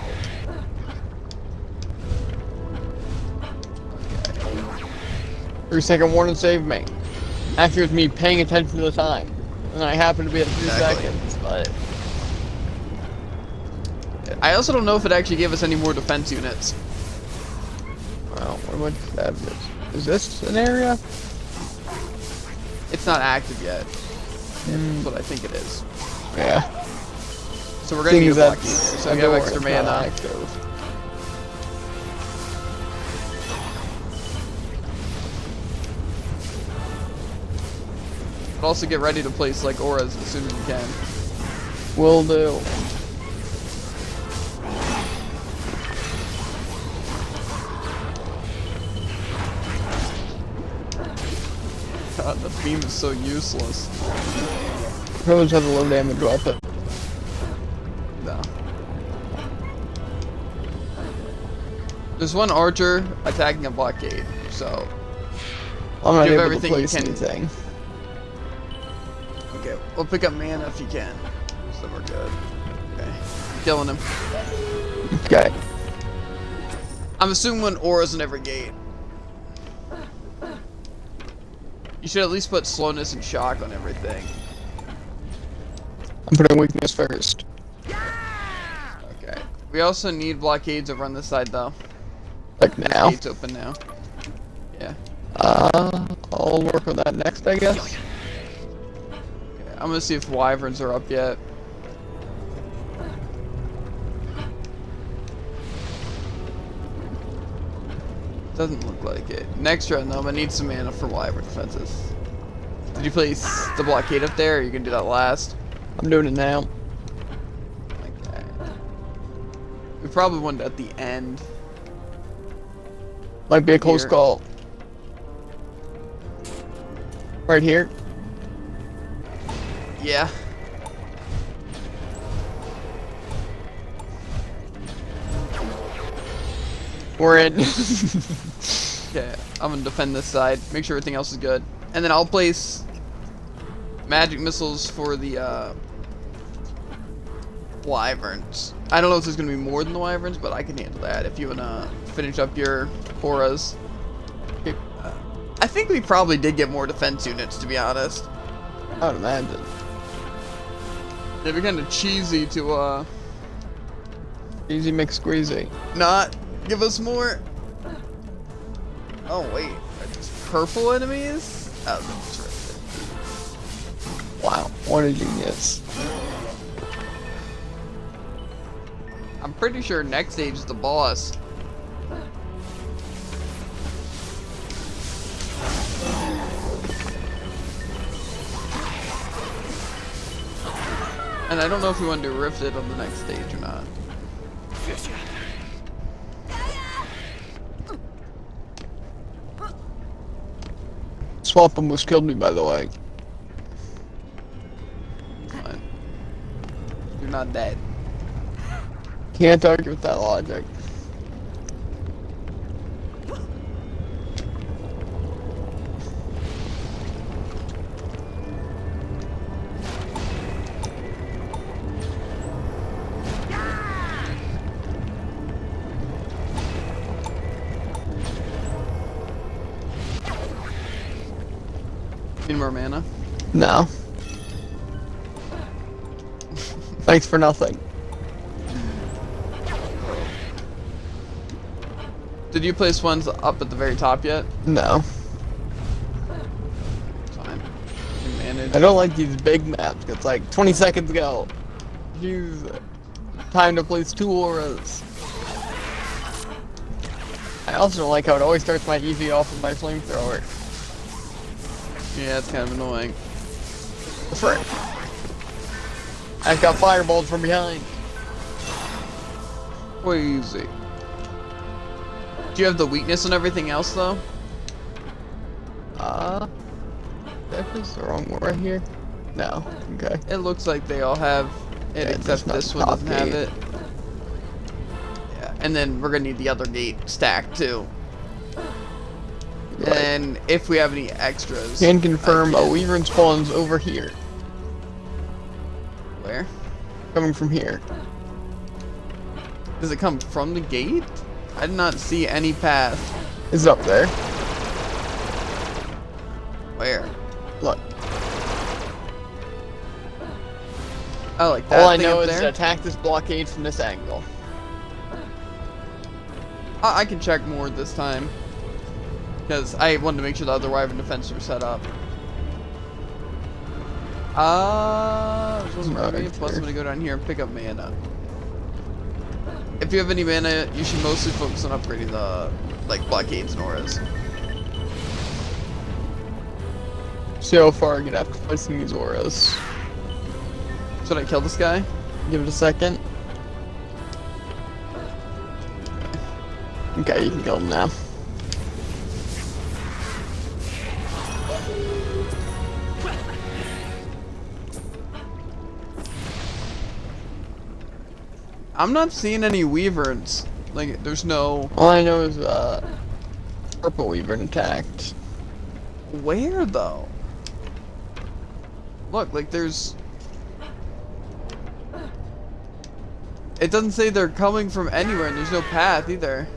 3-second warning saved me. Actually, it was me paying attention to the time. And I happened to be at 3 Exactly. seconds, but... I also don't know if it actually gave us any more defense units. Well, what that is this an area? It's not active yet. That's what I think it is. Yeah. So we're gonna need a Seeing as blockade. that's So a we have door, extra it's not mana. active. But also get ready to place like auras as soon as you can. Will do. God, the beam is so useless. Pros have a low damage weapon. No. There's one archer attacking a blockade, so I'm not Give able everything to you place can. anything. okay. We'll pick up mana if you can. So we're good. Okay. Killing him. Okay. I'm assuming auras in every gate. You should at least put slowness and shock on everything. I'm putting weakness first. Okay. We also need blockades over on this side though. Like This now. gate's open now. Yeah. I'll work on that next, I guess. Okay. I'm gonna see if wyverns are up yet. Doesn't look like it. Next round though, I need some mana for wyvern defenses. Did you place the blockade up there, or you can do that last? I'm doing it now. Okay. We probably want it at the end. Might be a close Here. call. Right here. Yeah. We're in. Okay, I'm gonna defend this side. Make sure everything else is good. And then I'll place magic missiles for the wyverns. I don't know if there's gonna be more than the wyverns, but I can handle that if you wanna finish up your auras. I think we probably did get more defense units, to be honest. I would imagine. It'd be kind of cheesy to Easy mix squeezy. not give us more. Oh wait, are these purple enemies? Oh, that's right. Wow, what a genius. I'm pretty sure next stage is the boss. And I don't know if we want to do Rifted on the next stage or not. Swamp almost killed me, by the way. Fine. You're not dead. Can't argue with that logic. Need more mana? No. Thanks for nothing. Did you place ones up at the very top yet? No. Fine. You manage. I don't like these big maps. It's like 20 seconds ago. Use time to place 2 auras. I also don't like how it always starts my easy off with my flamethrower. Yeah, it's kind of annoying. Frick. I got fireballed from behind. Crazy. Do you have the weakness and everything else though? That is the wrong one right here. No. Okay. It looks like they all have it, Yeah, except just not this the one top doesn't have gate. it. Yeah, and then we're gonna need the other gate stacked too. Right. And if we have any extras. Can confirm I a can- Weaver spawns over here. Where? Coming from here. Does it come from the gate? I did not see any path. It's up there. Where? Look. Oh, like that All I thing know up is to there? attack this blockade from this angle. I can check more this time. Because I wanted to make sure the other Wyvern defenses were set up. Plus I'm gonna go down here and pick up mana. If you have any mana, you should mostly focus on upgrading the, like, blockades and auras. See how far I get after placing these auras. Should I kill this guy? Give it a second. Okay, you can kill him now. I'm not seeing any Weaverns. Like, there's no... All I know is, Purple Weaver attacked. Where, though? Look, like, there's... It doesn't say they're coming from anywhere, and there's no path, either.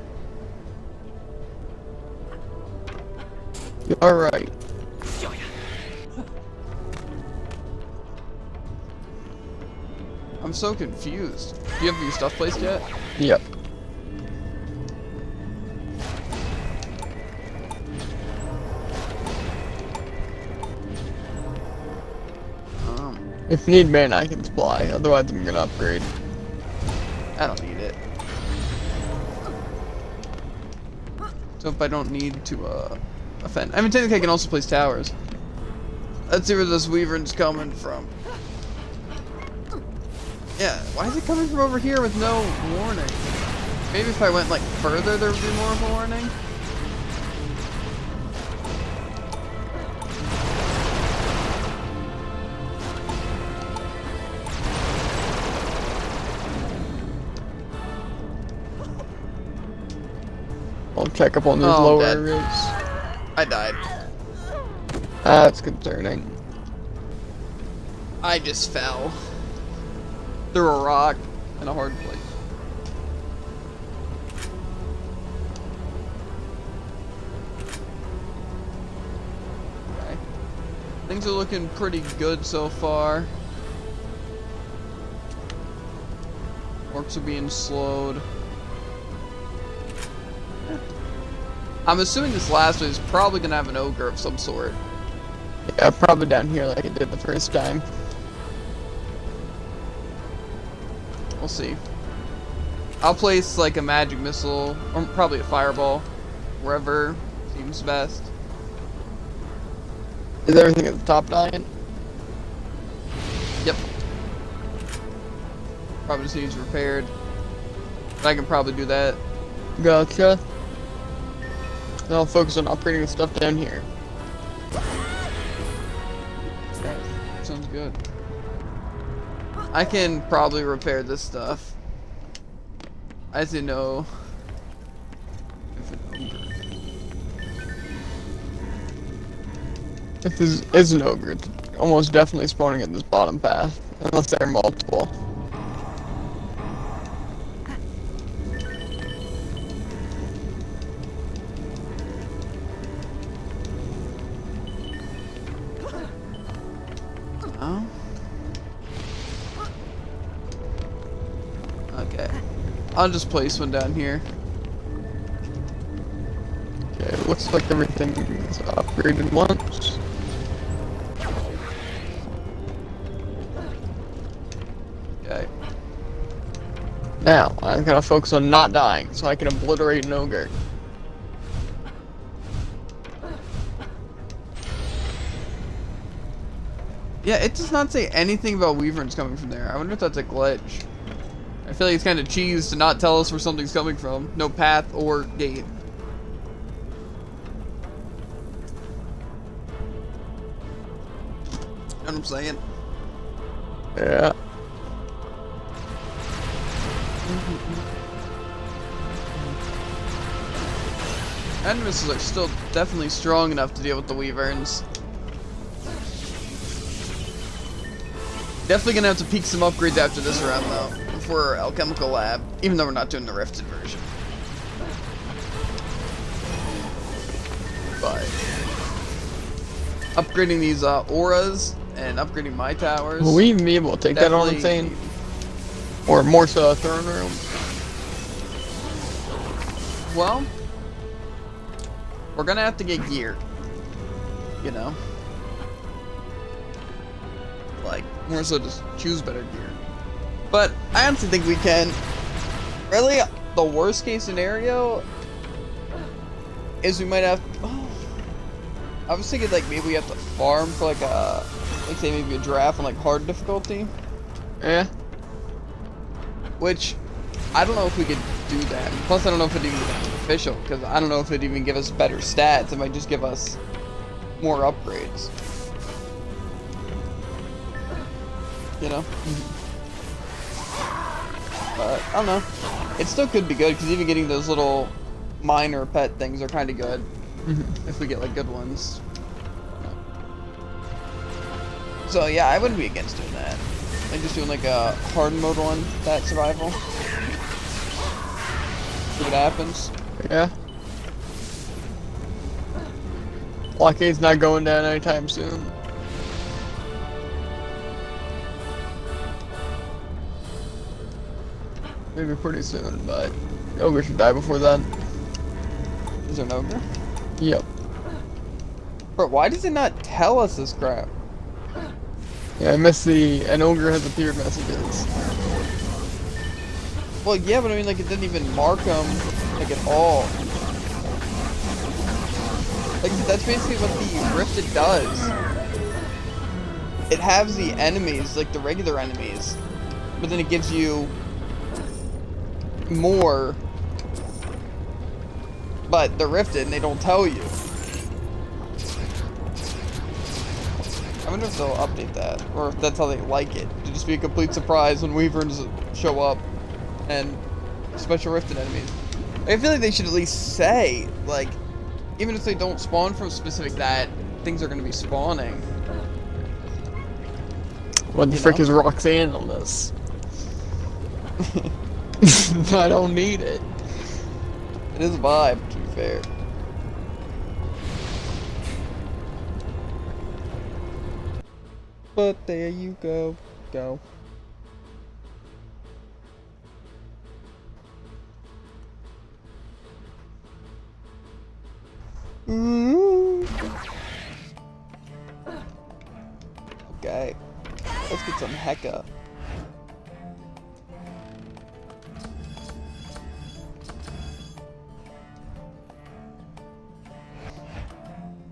Alright. I'm so confused. Do you have your stuff placed yet? Yep. If you need mana, I can supply. Otherwise, I'm gonna upgrade. I don't need it. So if I don't need to, offend... I mean, technically I can also place towers. Let's see where this Weavern's coming from. Yeah, why is it coming from over here with no warning? Maybe if I went, like, further, there would be more of a warning? I'll check up on those Oh, lower dead. areas. I died. That's concerning. I just fell. Through a rock in a hard place. Okay. Things are looking pretty good so far. Orcs are being slowed. I'm assuming this last one is probably gonna have an ogre of some sort. Yeah, probably down here like it did the first time. We'll see. I'll place like a magic missile, or probably a fireball, wherever seems best. Is everything at the top dying? Yep. Probably just needs repaired. But I can probably do that. Gotcha. Then I'll focus on upgrading the stuff down here. Sounds good. I can probably repair this stuff. I just didn't know if If this is an ogre, it's almost definitely spawning at this bottom path. Unless there are multiple. Oh. Okay. I'll just place one down here. Okay, looks like everything is upgraded once. Okay. Now, I'm gonna focus on not dying so I can obliterate an ogre. Yeah, it does not say anything about wyverns coming from there. I wonder if that's a glitch. I feel like it's kind of cheese to not tell us where something's coming from. No path or gate. You know what I'm saying? Yeah. Animuses are still definitely strong enough to deal with the wyverns. Definitely gonna have to peek some upgrades after this round though, for Alchemical Lab, even though we're not doing the Rifted version. But upgrading these auras and upgrading my towers. Will we even be able to take that on insane? Or more so a throne room? Well, we're gonna have to get gear. You know? Like, more so just choose better gear. But I honestly think we can. Really, the worst case scenario is we might have. Oh, I was thinking like maybe we have to farm for like a, like say maybe a draft on like hard difficulty. Yeah. Which I don't know if we could do that. Plus, I don't know if it even becomes official because I don't know if it'd even give us better stats. It might just give us more upgrades. You know? But, I don't know. It still could be good, because even getting those little minor pet things are kind of good. If we get, like, good ones. So, yeah, I wouldn't be against doing that. Like, just doing, like, a hard mode on that survival. See what happens. Yeah. Blockade's not going down anytime soon. Maybe pretty soon, but ogre should die before then. Is there an ogre? Yep. Bro, why does it not tell us this crap? Yeah, I missed the an ogre has appeared messages. Well, yeah, but I mean, like, it didn't even mark them, like, at all. Like, that's basically what the Rifted does. It has the enemies, like the regular enemies, but then it gives you more, but they're Rifted and they don't tell you. I wonder if they'll update that, or if that's how they like it, to just be a complete surprise when wyverns show up and special Rifted enemies. I feel like they should at least say, like, even if they don't spawn from specific that, things are going to be spawning. What the frick is Roxanne on this? I don't need it. It is a vibe, to be fair. But there you go. Go. Okay. Let's get some Heka.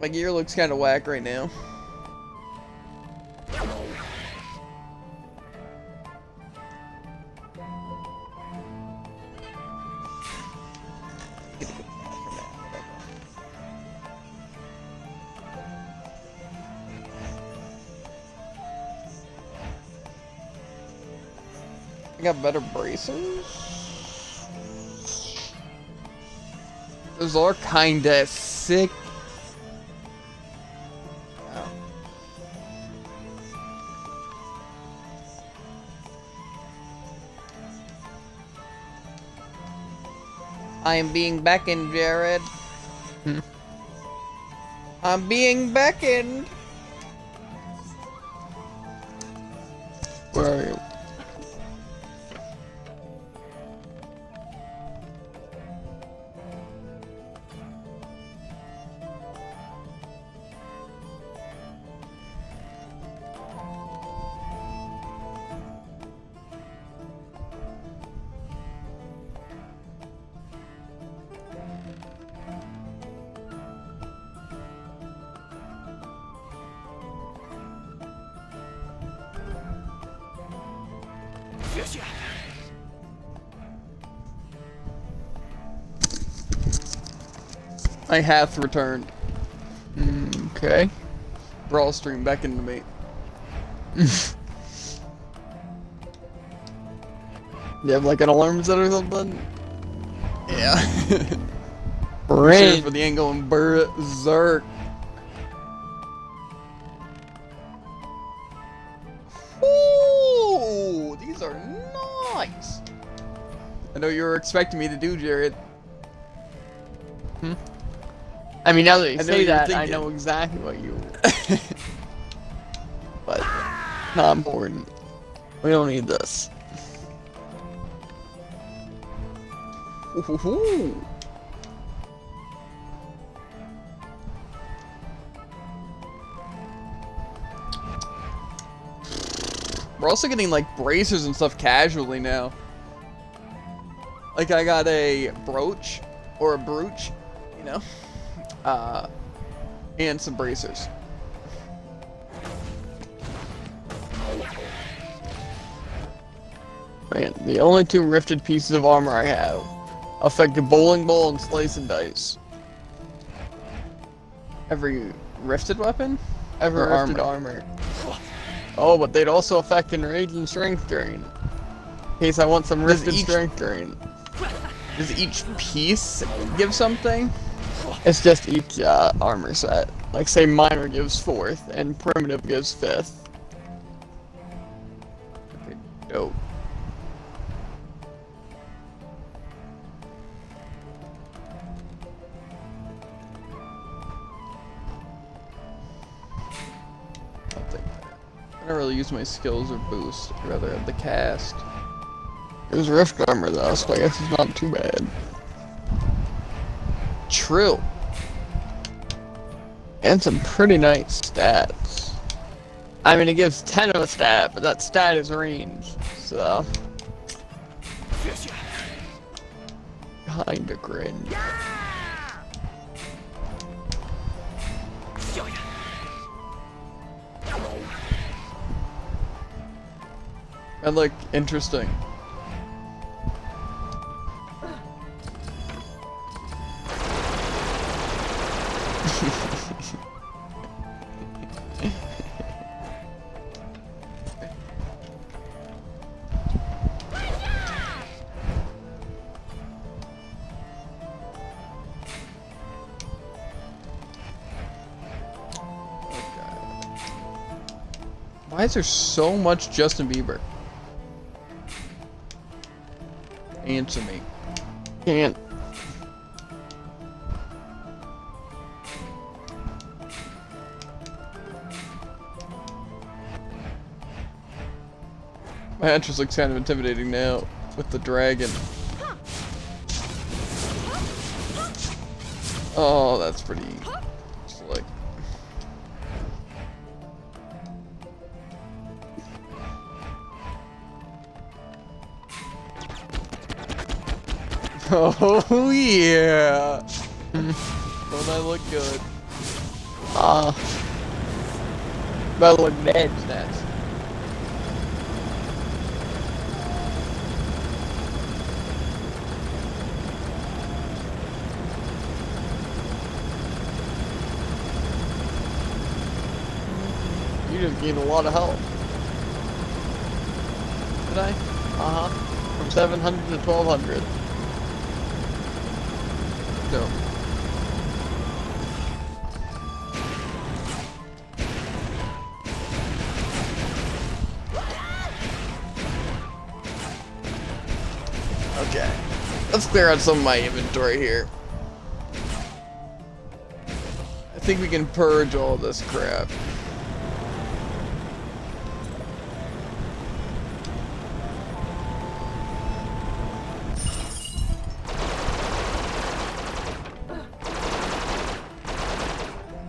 My gear looks kind of whack right now. I got better braces. Those are kinda sick. Oh. I am being beckoned, Jared. I'm being beckoned. Where are you? My hath returned. Okay. Brawl stream back into me. You have like an alarm set or something? Yeah. Brain. For the ain't going berserk. Ooh, these are nice. I know you were expecting me to do, Jared. I mean, now that you I know say you were that, I thinking. know exactly what you. But not important. We don't need this. Ooh. We're also getting like bracers and stuff casually now. Like I got a brooch or a brooch, you know, and some bracers. Man, the only two rifted pieces of armor I have affect the bowling ball and slice and dice. Every rifted weapon? Ever Or rifted armor. Oh, but they'd also affect enrage and strength drain. In case I want some rifted strength drain. Does each piece give something? It's just each armor set. Like say minor gives 4th and primitive gives 5th. Okay, dope. I'll take that. I don't really use my skills or boost. I'd rather have the cast. There's rift armor though, so I guess it's not too bad. True. And some pretty nice stats. I mean, it gives 10 of a stat, but that stat is range, so. Kinda cringe. And like, interesting. Why is there so much Justin Bieber? Answer me. Can't. My entrance looks kind of intimidating now with the dragon. Oh, that's pretty slick. Oh yeah! Don't I look good? Better look dead. Stats. You just gained a lot of health. Did I? From 700 to 1200. No. Okay. Let's clear out some of my inventory here. I think we can purge all this crap.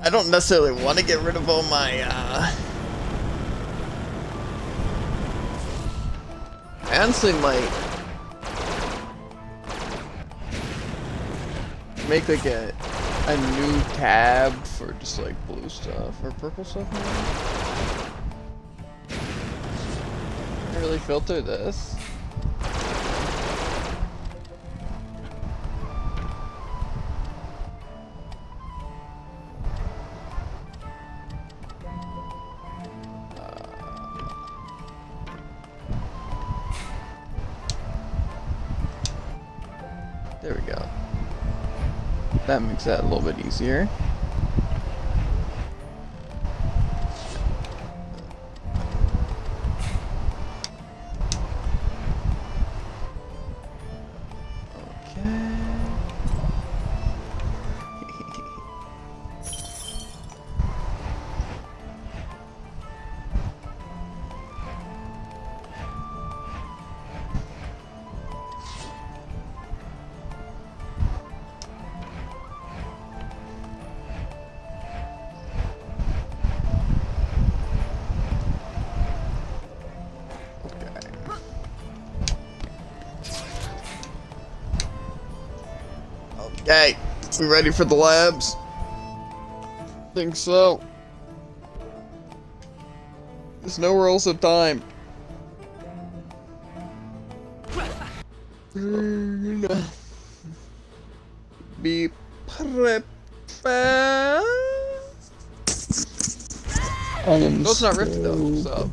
I don't necessarily want to get rid of all my, I honestly might make like a new tab for just like blue stuff or purple stuff. Maybe. I really filter this. There we go. That makes that a little bit easier. Okay. Okay, we ready for the labs? Think so. There's nowhere else of time. Be prepared. No, it's not rifted though, so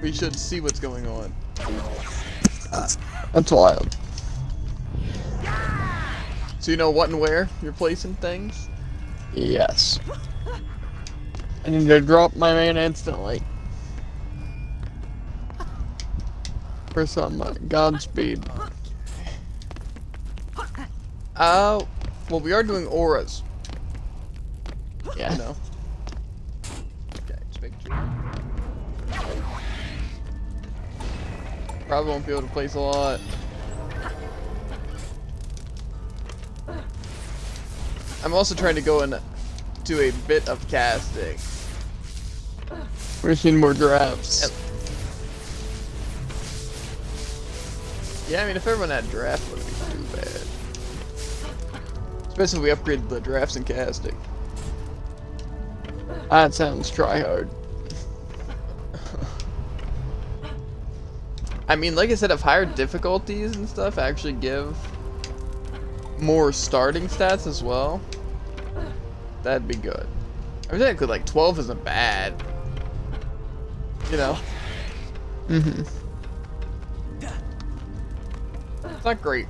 we should see what's going on. That's wild. So you know what and where you're placing things? Yes. I need to drop my man instantly. For some Godspeed. Well, we are doing auras. Yeah. You know. Okay, just making sure. Probably won't be able to place a lot. I'm also trying to go and do a bit of casting. We're seeing more drafts. Yeah, I mean, if everyone had draft, it wouldn't be too bad. Especially if we upgraded the drafts and casting. That sounds try hard. I mean, like I said, if higher difficulties and stuff actually give more starting stats as well, that'd be good. I mean, technically, like 12 isn't bad. You know? Mm-hmm. It's not great.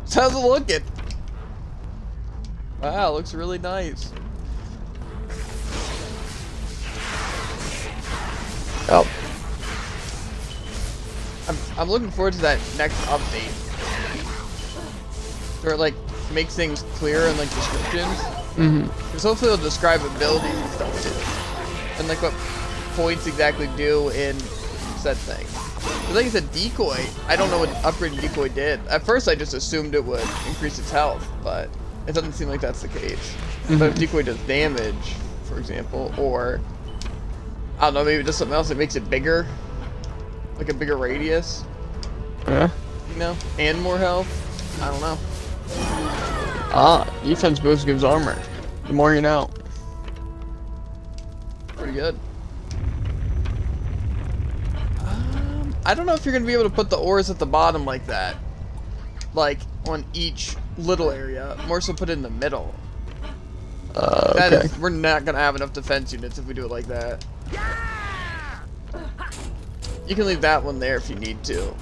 So how's it looking? Wow, looks really nice. Oh. I'm looking forward to that next update. Where it like makes things clearer in like descriptions. Mm-hmm. Because hopefully it'll describe abilities and stuff too. And like what points exactly do in said thing. But like I said, decoy, I don't know what upgraded decoy did. At first I just assumed it would increase its health, but it doesn't seem like that's the case. But if decoy does damage, for example, or I don't know, maybe it does something else that makes it bigger. Like a bigger radius. Yeah. You know? And more health. I don't know. Defense boost gives armor. The more you know. Pretty good. I don't know if you're gonna be able to put the ores at the bottom like that. Like on each little area. More so put it in the middle. Okay. We're not gonna have enough defense units if we do it like that. You can leave that one there if you need to.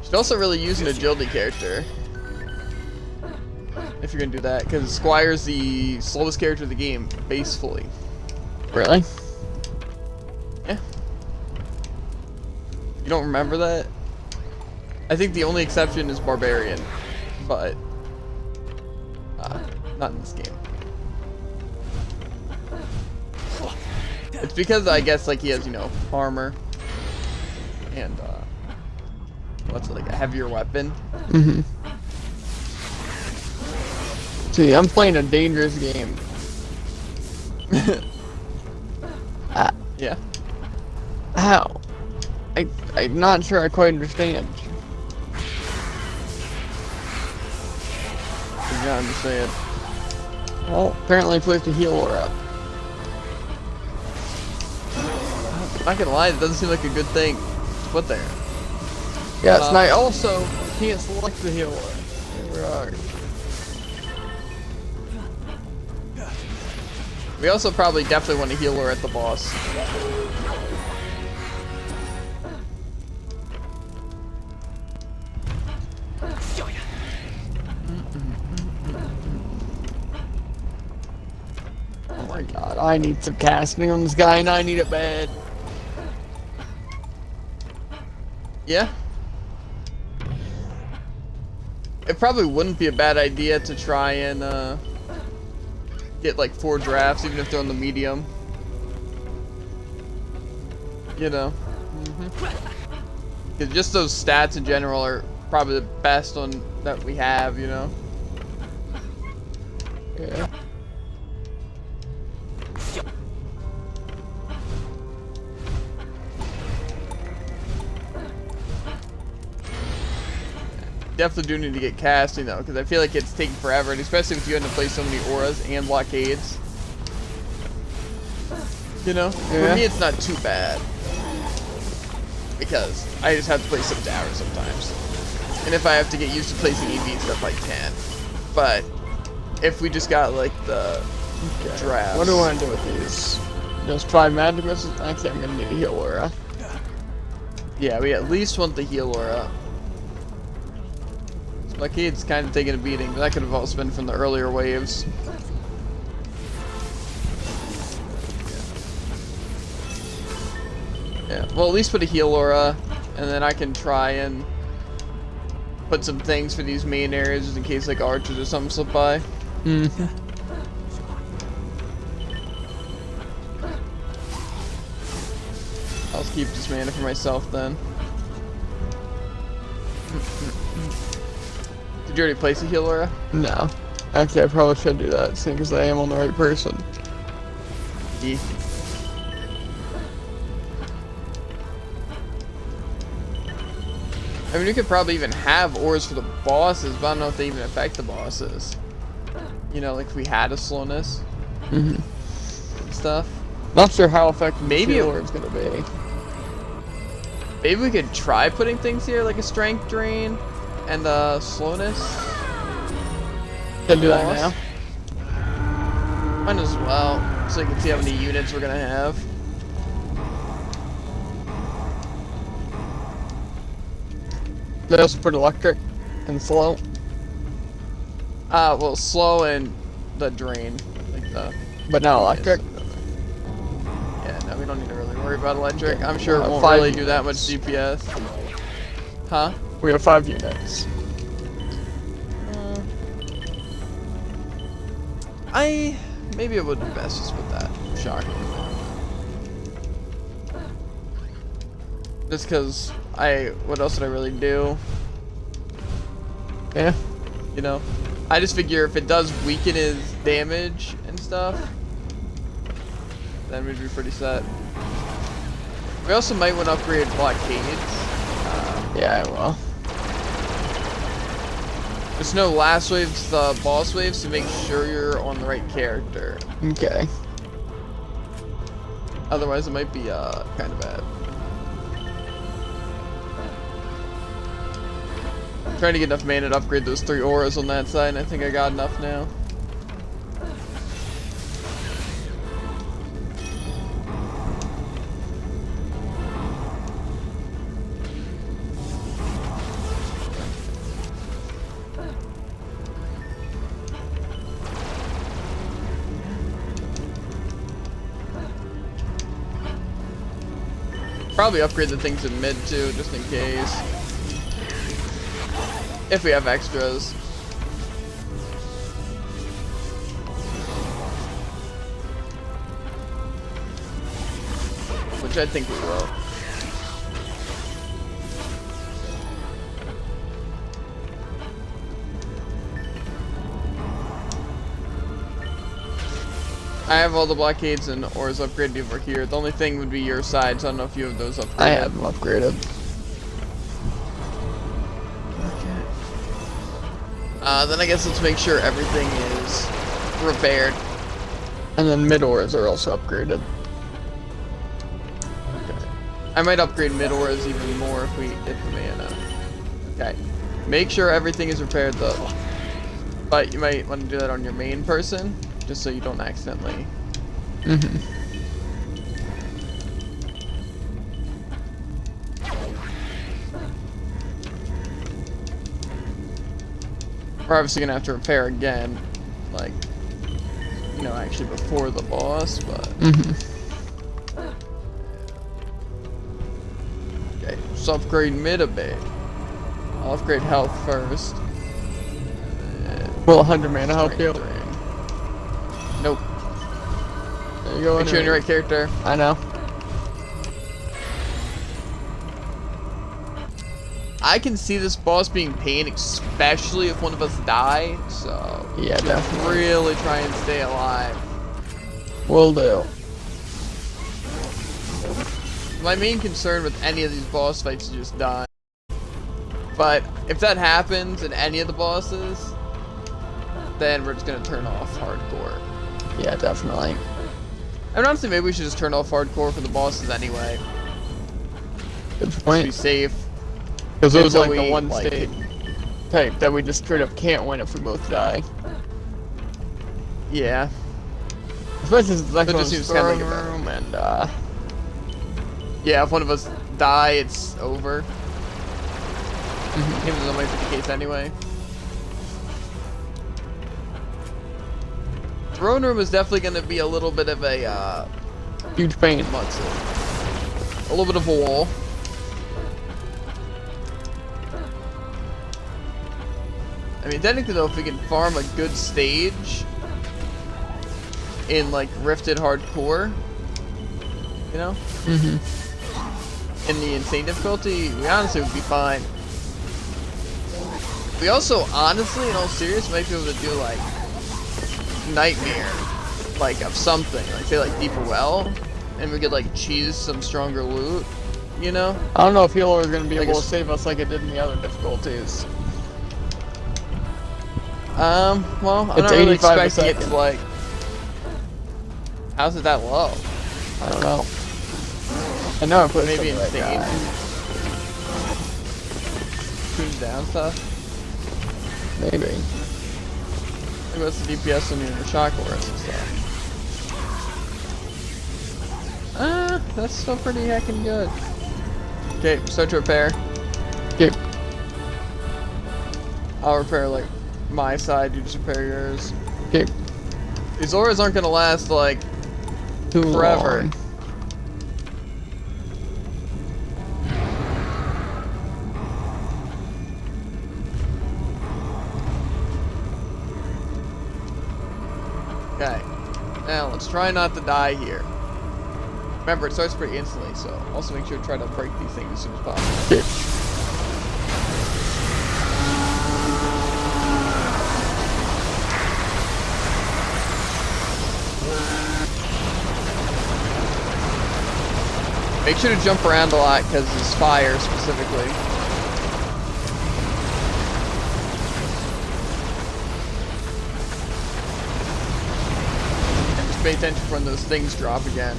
Should also really use an agility character if you're gonna do that, because Squire's the slowest character of the game, basefully. Really? Yeah. You don't remember that? I think the only exception is Barbarian, but not in this game. It's because I guess like he has, you know, armor and what's it, like a heavier weapon. Mm-hmm. See, I'm playing a dangerous game. Yeah. How? I'm not sure I quite understand. You gotta understand. Well, apparently I placed a healer up. I'm not gonna lie, it doesn't seem like a good thing to put there. Yes, and I also can't select the healer. Where are you? We also probably definitely want a healer at the boss. Oh my god, I need some casting on this guy and I need it bad. Yeah. It probably wouldn't be a bad idea to try and get like 4 drafts, even if they're on the medium. You know. Because just those stats in general are probably the best on that we have, you know. Yeah. Definitely do need to get casting though, because I feel like it's taking forever, and especially if you end up playing so many auras and blockades. You know, for me it's not too bad, because I just have to play some towers sometimes, and if I have to get used to placing EV stuff, I can. But if we just got like the drafts, What do I want to do with these? Just 5 magic missiles? Actually, I'm gonna need a heal aura. Yeah, we at least want the heal aura. Blockade's kind of taking a beating, but that could have also been from the earlier waves. Yeah, well, at least put a heal aura, and then I can try and put some things for these main areas just in case like archers or something slip by. Mm-hmm. I'll keep this mana for myself then. Did you already place a heal aura? No. Actually, I probably should do that, seeing as I am on the right person. Yeah. I mean, we could probably even have auras for the bosses, but I don't know if they even affect the bosses. You know, like if we had a slowness and stuff. Not sure how effective Maybe the heal aura is gonna be. Maybe we could try putting things here, like a strength drain and slowness. Can do that now. Might as well, so you can see how many units we're gonna have. They also put electric and slow. Well, slow and the drain, like the. But not electric. Yeah, no, we don't need to really worry about electric. I'm sure it We'll won't have 5 really do that much units. DPS. Huh? We have 5 units. Maybe it would be best just with that. Shocking. Just because what else did I really do? Yeah. You know? I just figure if it does weaken his damage and stuff, then we'd be pretty set. We also might want to upgrade blockades. Yeah, I will. Just know last wave's the boss waves, so make sure you're on the right character. Okay. Otherwise, it might be kind of bad. I'm trying to get enough mana to upgrade those 3 auras on that side, and I think I got enough now. probably upgrade the things in mid too, just in case. If we have extras. Which I think we will. I have all the blockades and ores upgraded over here. The only thing would be your sides. I don't know if you have those upgraded. I have them upgraded. Then I guess let's make sure everything is repaired. And then mid ores are also upgraded. Okay. I might upgrade mid ores even more if we get the mana. Okay. Make sure everything is repaired though. But you might want to do that on your main person, just so you don't accidentally. We're obviously gonna have to repair again, like, you know, actually before the boss, but. Okay, so upgrade mid a bit. I'll upgrade health first. Will 100 mana help you? Nope. There you go. Make sure you're in the right character. I know. I can see this boss being pain, especially if one of us die, so Yeah, definitely. really try and stay alive. Will do. My main concern with any of these boss fights is just dying. But if that happens in any of the bosses, then we're just gonna turn off hardcore. Yeah, definitely. And honestly, maybe we should just turn off hardcore for the bosses anyway. Good Just be point. safe. Because those Until are like the we, one like, state type that we just straight up can't win if we both die. Yeah. Especially since the next But one's just seems kinda throne like a room and Yeah, if one of us die, it's over. Even though that might be the case anyway. Throne room is definitely going to be a little bit of a, huge pain. what's it? A little bit of a wall. I mean, technically though, if we can farm a good stage in like Rifted Hardcore, you know? In the insane difficulty, we honestly would be fine. We also, honestly, in all seriousness, might be able to do like Nightmare, like of something, like say like Deeper Well, and we could like cheese some stronger loot, you know? I don't know if Healer is going to be Like able a to save us like it did in the other difficulties. Well, I'm It's not really 85 a expecting it to second. like. How's it that low? I don't know. I know I put Maybe something like insane. that. Tunes down stuff. Maybe. Maybe what's the DPS on your shock auras and stuff? That's still pretty heckin' good. Okay, start to repair. Okay. I'll repair like my side, you just repair yours. Okay. These auras aren't gonna last like Too forever. long. Okay. Now let's try not to die here. Remember, it starts pretty instantly, so also make sure to try to break these things as soon as possible. Okay. Make sure to jump around a lot because it's fire specifically. And just pay attention when those things drop again.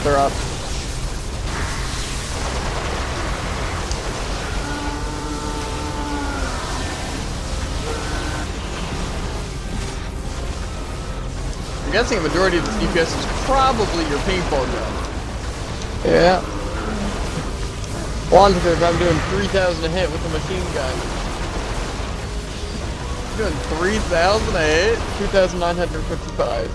They're up. I'm guessing a majority of this DPS is probably your paintball gun. Yeah. Well, because I'm doing 3,000 a hit with a machine gun. You're doing 3,000 a hit? 2,955.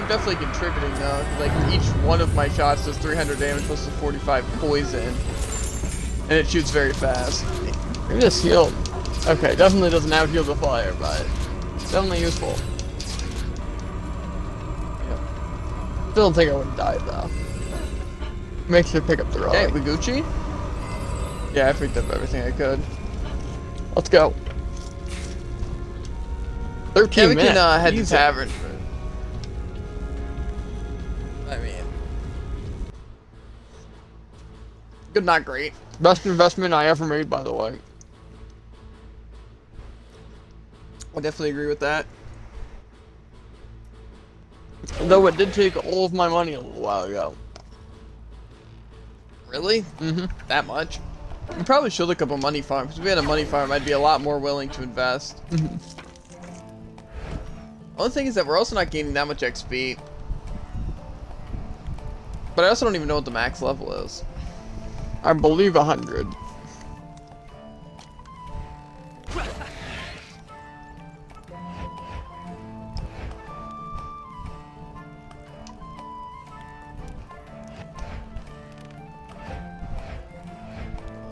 I'm definitely contributing though. Like each one of my shots does 300 damage plus the 45 poison, and it shoots very fast. Maybe this healed. Okay, definitely doesn't out heal the fire, but definitely useful. Yep. Still don't think I would have died though. Make sure to pick up the relic. Hey, we Gucci? Yeah, I picked up everything I could. Let's go. 13 Yeah, we minutes. can head to Easy. tavern. I mean, good, not great. Best investment I ever made, by the way. I definitely agree with that. Though it did take all of my money a little while ago. Really? Mm-hmm. That much? We probably should look up a money farm, because if we had a money farm, I'd be a lot more willing to invest. Mm-hmm. Only thing is that we're also not gaining that much XP. But I also don't even know what the max level is. I believe 100.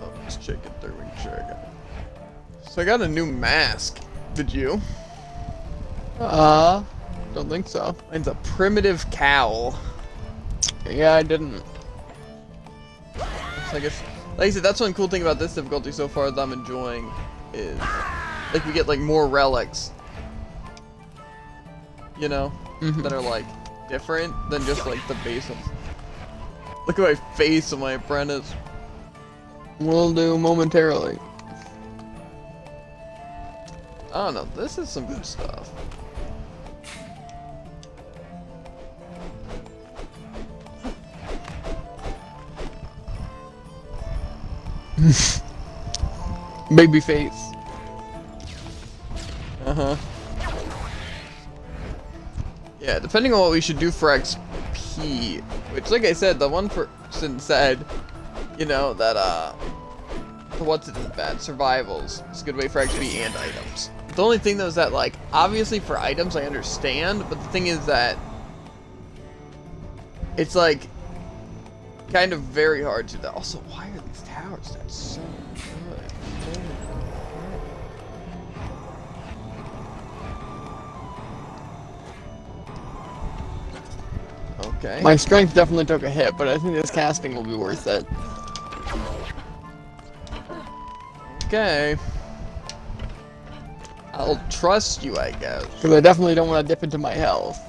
Oh, let's check it there, make sure I got it. So I got a new mask. Did you? Don't think so. Mine's a primitive cowl. Yeah, I didn't. So I guess, like I said, that's one cool thing about this difficulty so far that I'm enjoying is, like, we get like more relics, you know, that are like different than just like the base ones. Look at my face of my apprentice. Will do momentarily. I don't know. This is some good stuff. Baby face. Uh-huh. Yeah, depending on what we should do for XP, which, like I said, the one person said, you know, that, what's it in bad? Survivals. It's a good way for XP and items. The only thing, though, is that, like, obviously for items I understand, but the thing is that it's, like, kind of very hard to... Also, why are these towers? That's so good. Okay. My strength definitely took a hit, but I think this casting will be worth it. Okay. I'll trust you, I guess. Because I definitely don't want to dip into my health.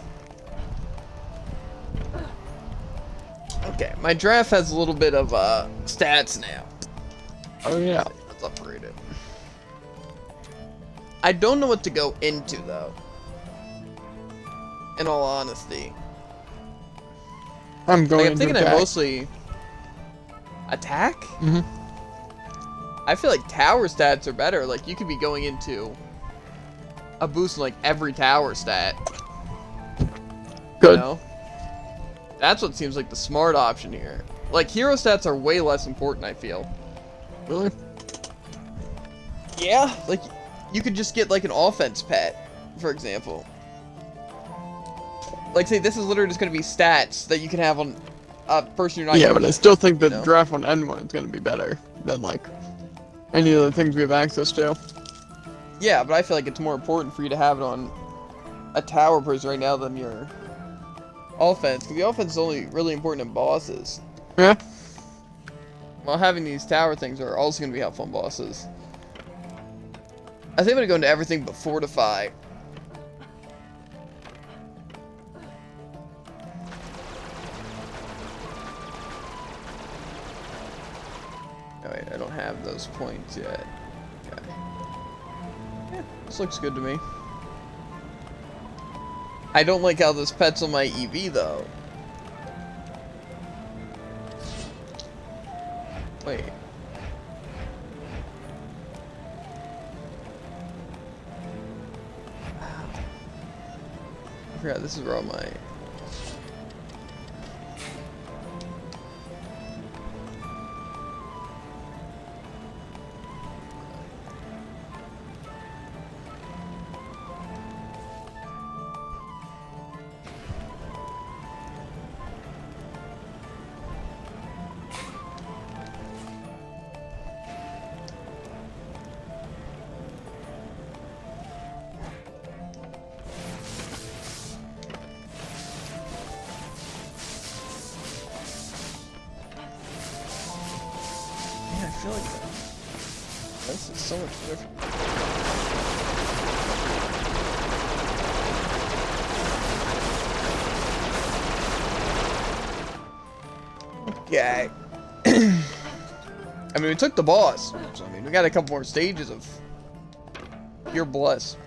Okay, my draft has a little bit of stats now. Oh yeah. Let's upgrade it. I don't know what to go into though. In all honesty. I'm going Like, I'm to thinking attack. I mostly attack? Mhm. I feel like tower stats are better. Like you could be going into a boost in like every tower stat. Good. You know? That's what seems like the smart option here. Like hero stats are way less important, I feel. Really? Yeah. Like you could just get like an offense pet, for example. Like say this is literally just gonna be stats that you can have on a person you're not Yeah, but I using, still think the you know? draft on N1 is going to be better than like any of the things we have access to. Yeah, but I feel like it's more important for you to have it on a tower person right now than your offense. Because the offense is only really important in bosses. Yeah. While having these tower things are also going to be helpful in bosses. I think I'm going to go into everything but fortify. Oh wait, I don't have those points yet. Okay. Yeah, this looks good to me. I don't like how this pet's on my EV though. Wait. I forgot this is where all my... feel like this is so much different. Okay. I mean, we took the boss, so I mean, we got a couple more stages of pure bliss.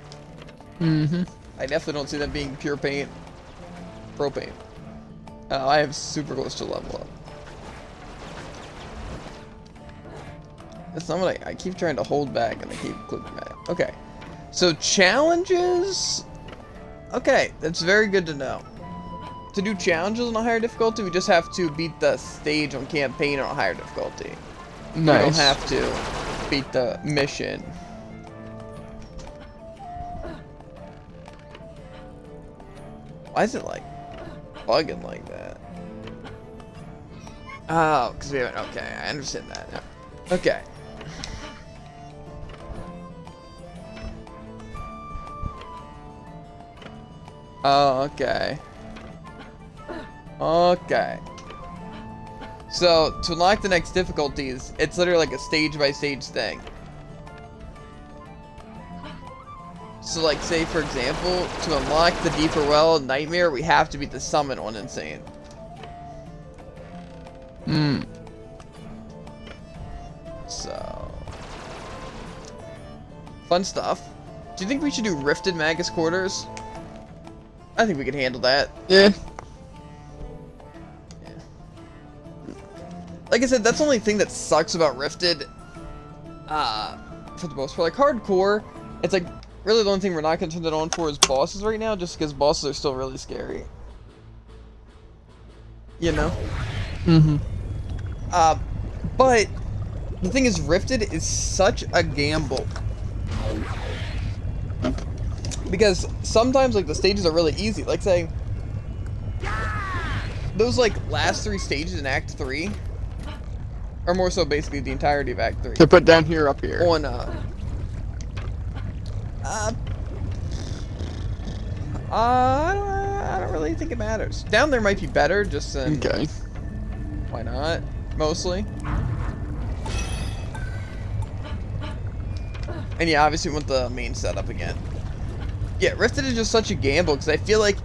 Mm-hmm. I definitely don't see that being pure paint, pro paint. I am super close to level up. That's not what I keep trying to hold back and I keep clicking back. Okay. So challenges. Okay, that's very good to know. To do challenges on a higher difficulty, we just have to beat the stage on campaign on a higher difficulty. Nice. We don't have to beat the mission. Why is it like bugging like that? Oh, because we haven't. Okay, I understand that now. Okay. Oh, okay. Okay. So, to unlock the next difficulties, it's literally like a stage-by-stage thing. So, like, say, for example, to unlock the Deeper Well Nightmare, we have to beat the Summon on Insane. So... fun stuff. Do you think we should do Rifted Magus Quarters? I think we can handle that. Yeah. Like I said, that's the only thing that sucks about Rifted. For the most part, like hardcore, it's like really the only thing we're not gonna turn it on for is bosses right now, just because bosses are still really scary. You know. Mm-hmm. But the thing is, Rifted is such a gamble. Because sometimes, like, the stages are really easy. Like, say, those, like, last 3 stages in Act 3, or more so basically the entirety of Act 3. To put down here, up here. On, I don't really think it matters. Down there might be better, just Okay. why not? Mostly. And yeah, obviously we want the main setup again. Yeah, Rifted is just such a gamble, because I feel like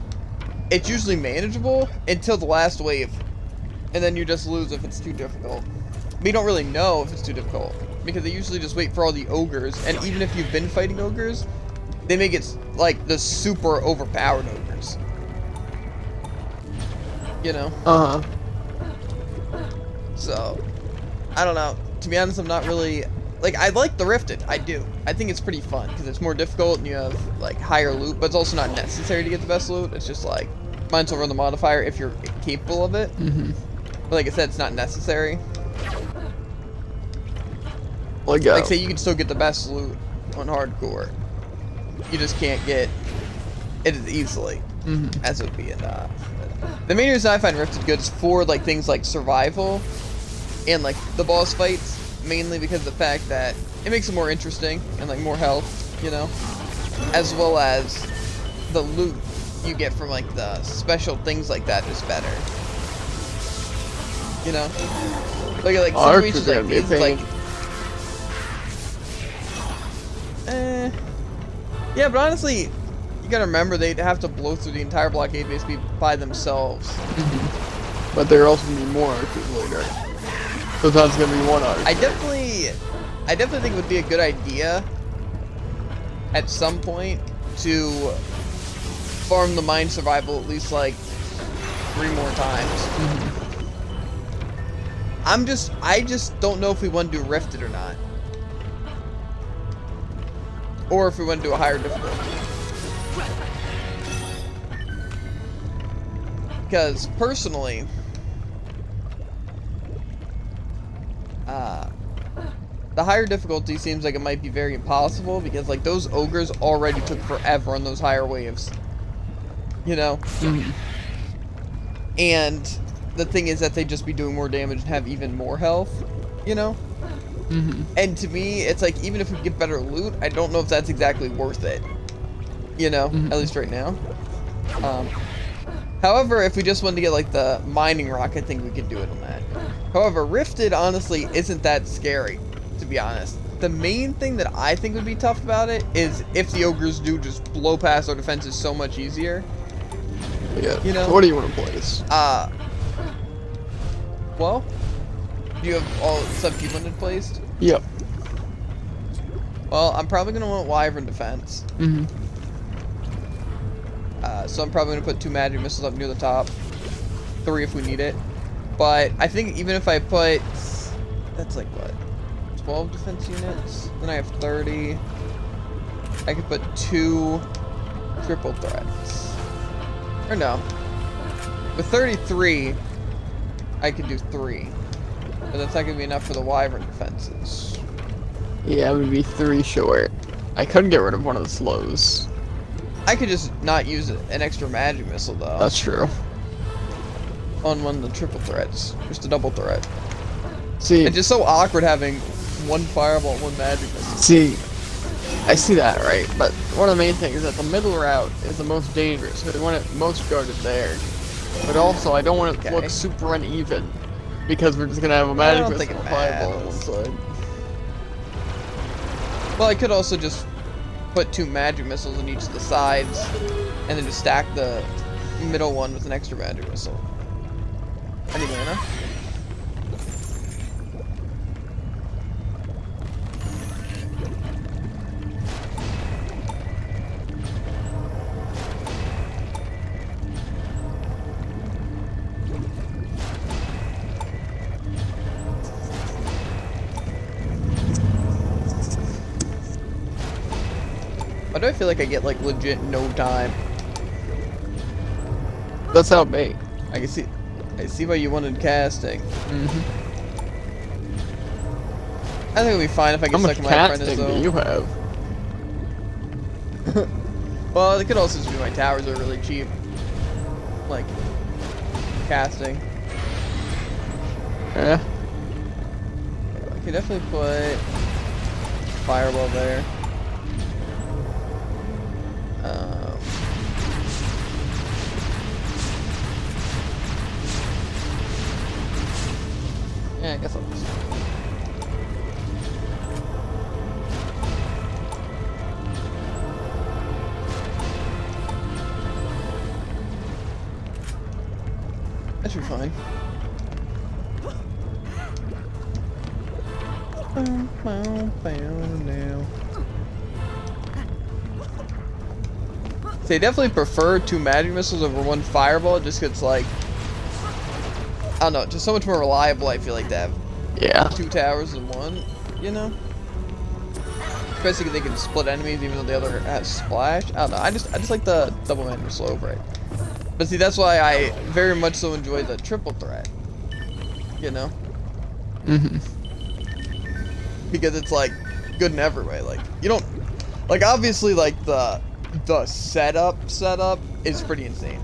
it's usually manageable until the last wave. And then you just lose if it's too difficult. But you don't really know if it's too difficult, because they usually just wait for all the ogres, and even if you've been fighting ogres, they make it, like, the super overpowered ogres. You know? Uh-huh. So, I don't know. To be honest, I'm not really... Like, I like the Rifted. I do. I think it's pretty fun, because it's more difficult, and you have, like, higher loot, but it's also not necessary to get the best loot. It's just, like, might as well run the modifier if you're capable of it. Mm-hmm. But like I said, it's not necessary. Like, say, you can still get the best loot on hardcore. You just can't get it as easily as it would be in, the main reason I find Rifted good is for, like, things like survival and, like, the boss fights. Mainly because of the fact that it makes it more interesting and, like, more health, you know? As well as the loot you get from, like, the special things like that is better. You know? Like situations like these, like... Yeah, but honestly, you gotta remember they'd have to blow through the entire blockade basically by themselves. But there are also gonna be more archers later. So that's gonna be one archer. I definitely think it would be a good idea at some point to farm the mine survival at least like 3 more times. I just don't know if we want to do Rifted or not. Or if we want to do a higher difficulty. Because personally, the higher difficulty seems like it might be very impossible because, like, those ogres already took forever on those higher waves. You know? And the thing is that they'd just be doing more damage and have even more health, you know? And to me, it's like, even if we get better loot, I don't know if that's exactly worth it. You know? At least right now. However, if we just wanted to get like the mining rock, I think we could do it on that. However, Rifted honestly isn't that scary, to be honest. The main thing that I think would be tough about it is if the ogres do just blow past our defenses so much easier. Yeah. You know? So what do you want to place? Well, do you have all the stuff you wanted placed? Yep. Well, I'm probably gonna want Wyvern defense. Mm-hmm. So I'm probably gonna put 2 magic missiles up near the top, 3 if we need it. But I think even if I put, that's like what, 12 defense units. Then I have 30. I could put 2 triple threats. Or no, with 33, I could do 3. But that's not gonna be enough for the Wyvern defenses. Yeah, it would be 3 short. I could get rid of one of the slows. I could just not use an extra magic missile though. That's true. On one of the triple threats, just a double threat. See, It's just so awkward having 1 fireball, 1 magic missile. see, I see that, right? But one of the main things is that the middle route is the most dangerous. So I want it most guarded there. But also, I don't want it to Okay. look super uneven. Because we're just gonna have a I magic don't missile think it and fireball on one matters. side. Well, I could also just put 2 magic missiles on each of the sides, and then just stack the middle one with an extra magic missile. Any mana? Why do I feel like I get like legit no time? That's how it be. I see why you wanted casting. Mm-hmm. I think it'll be fine if I How get much stuck in my apprentice casting do though. you have? Well, it could also just be my towers are really cheap. Like casting. Yeah. I could definitely put fireball there. Yeah, I guess I'll just. That should be fine. So they definitely prefer 2 magic missiles over 1 fireball, just 'cause it's like, I don't know, just so much more reliable. I feel like to have Yeah. 2 towers in 1, you know? Especially because they can split enemies even though the other has splash. I don't know, I just like the double magic missile over it. But see, that's why I very much so enjoy the triple threat. You know? Mm-hmm. Because it's like good in every way. Like you don't like obviously like the setup is pretty insane.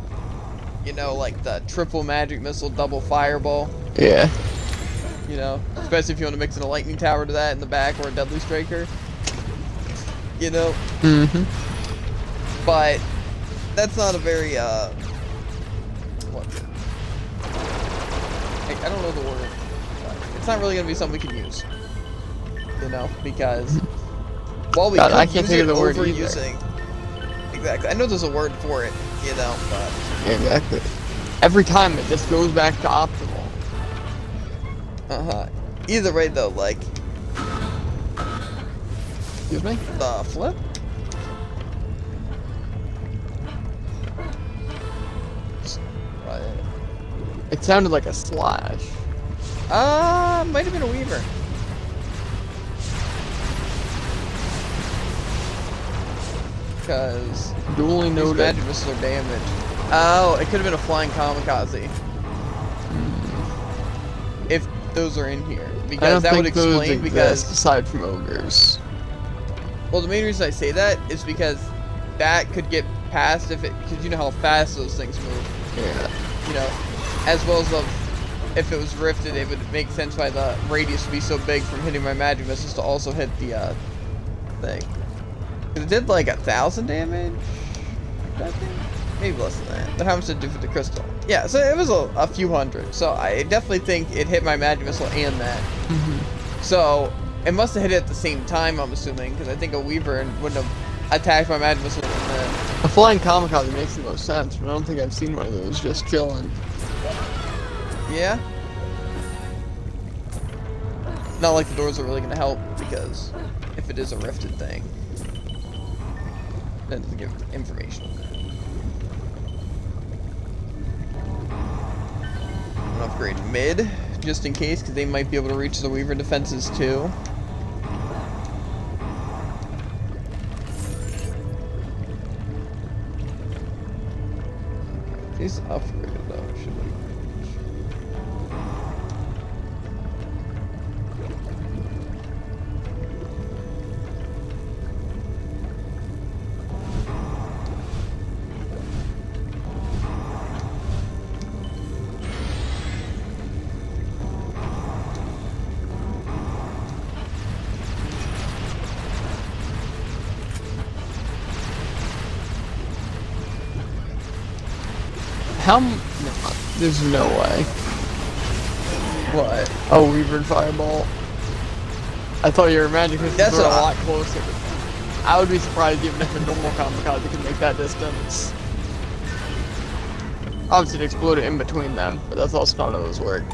You know, like the triple magic missile, double fireball. Yeah. You know, especially if you want to mix in a lightning tower to that in the back or a deadly striker. You know, Mm-hmm. but that's not a very what? I don't know the word. But it's not really gonna be something we can use. You know, because while we God, could I can't use think of it the word either. overusing. Exactly. I know there's a word for it, you know, but Exactly. Every time it just goes back to optimal. either way though, like Excuse me? the flip. It sounded like a slash. Might have been a weaver. Because Duly these noted. magic missiles are damaged. Oh, it could have been a flying kamikaze. If those are in here. I Because don't that would think those explain exist because aside from ogres. well the main reason I say that is because that could get past if it because you know how fast those things move. Yeah. You know. As well as if it was rifted, it would make sense why the radius would be so big from hitting my magic missiles to also hit the thing. 'Cause it did like 1,000 damage, I think. maybe less than that. But how much did it do for the crystal? Yeah, so it was a few hundred. So I definitely think it hit my magic missile and that. So it must have hit it at the same time, I'm assuming, because I think a Weaver wouldn't have attacked my magic missile and then. A flying kamikaze makes the most sense, but I don't think I've seen one of those just chilling. Yeah. Not like the doors are really gonna help, because if it is a rifted thing, then to give information. I'm gonna upgrade mid, just in case, because they might be able to reach the Weaver defenses too. He's upgraded though, should we? How? No, there's no way. What? Oh, Weaver and Fireball. I thought your magic missiles That's were a what lot closer. I would be surprised even if a normal kamikaze could make that distance. Obviously, it exploded in between them, but that's also not how those work.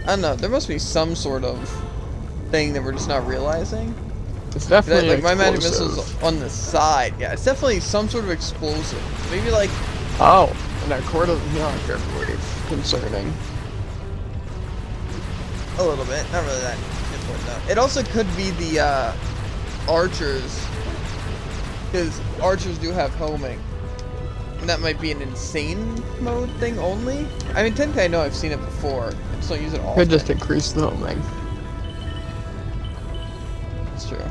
I don't know, there must be some sort of thing that we're just not realizing. It's definitely Like my magic explosive. missile's on the side. Yeah, it's definitely some sort of explosive. Maybe like, Oh, and that core doesn't heal after every wave. Concerning. a little bit, not really that important though. It also could be the archers, because archers do have homing. And that might be an insane mode thing only. I mean, technically I know I've seen it before. I just don't use it all. Could just increase the homing. That's true.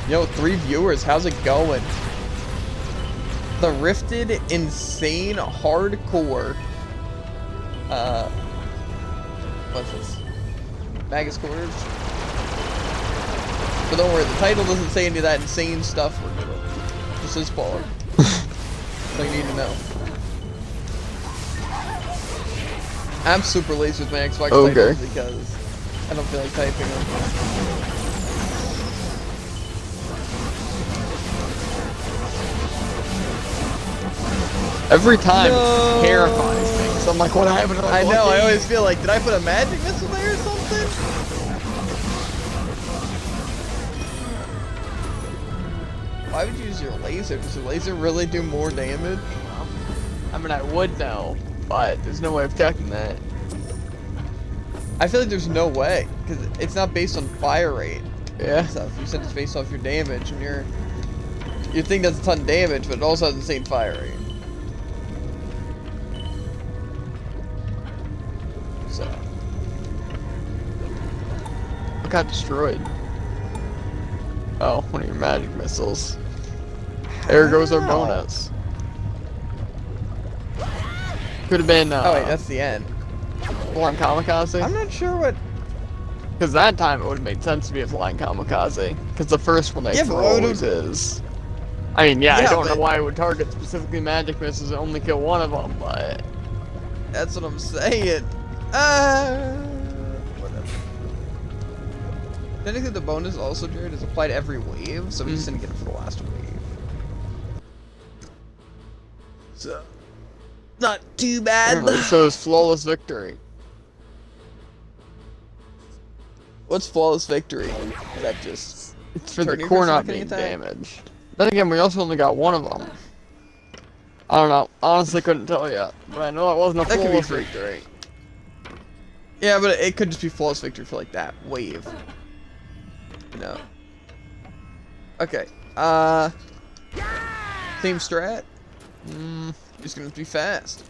Yo, 3 viewers, how's it going? The Rifted Insane Hardcore. What's this? Magus Quarters? But don't worry, the title doesn't say any of that insane stuff we're doing. It just says spoiler. That's all you need to know. I'm super lazy with my Xbox titles because I don't feel like typing them. Every time it terrifies me. So I'm like, what happened? I know, I always feel like, did I put a magic missile there or something? Why would you use your laser? Does your laser really do more damage? I mean, I would know, but there's no way of checking that. I feel like there's no way, because it's not based on fire rate. Yeah. Stuff. You said it's based off your damage, and your thing does a ton of damage, but it also has the same fire rate. So. What got destroyed? Oh, one of your magic missiles. There goes our bonus. Could have been, Oh wait, that's the end. Flying Kamikaze? I'm not sure what... Because that time it would have made sense to be a Flying Kamikaze. Because the first one they Yeah, throw but what always is. I mean, yeah, I Yeah, don't know but- why it would target specifically magic missiles and only kill one of them, but... That's what I'm saying. Whatever. Technically, the bonus also, Jared, is applied every wave, so we just didn't get it for the last wave. So, not too bad. Anyway, so it's Flawless Victory. What's flawless victory? Is that just It's for the turn your core crystal not getting being attacked? damaged. Then again, we also only got one of them. I don't know. Honestly, couldn't tell you. But I know it wasn't a That could be flawless free. victory. Yeah, but it could just be flawless victory for like that wave. You know. Okay. Same strat. Just gonna be fast.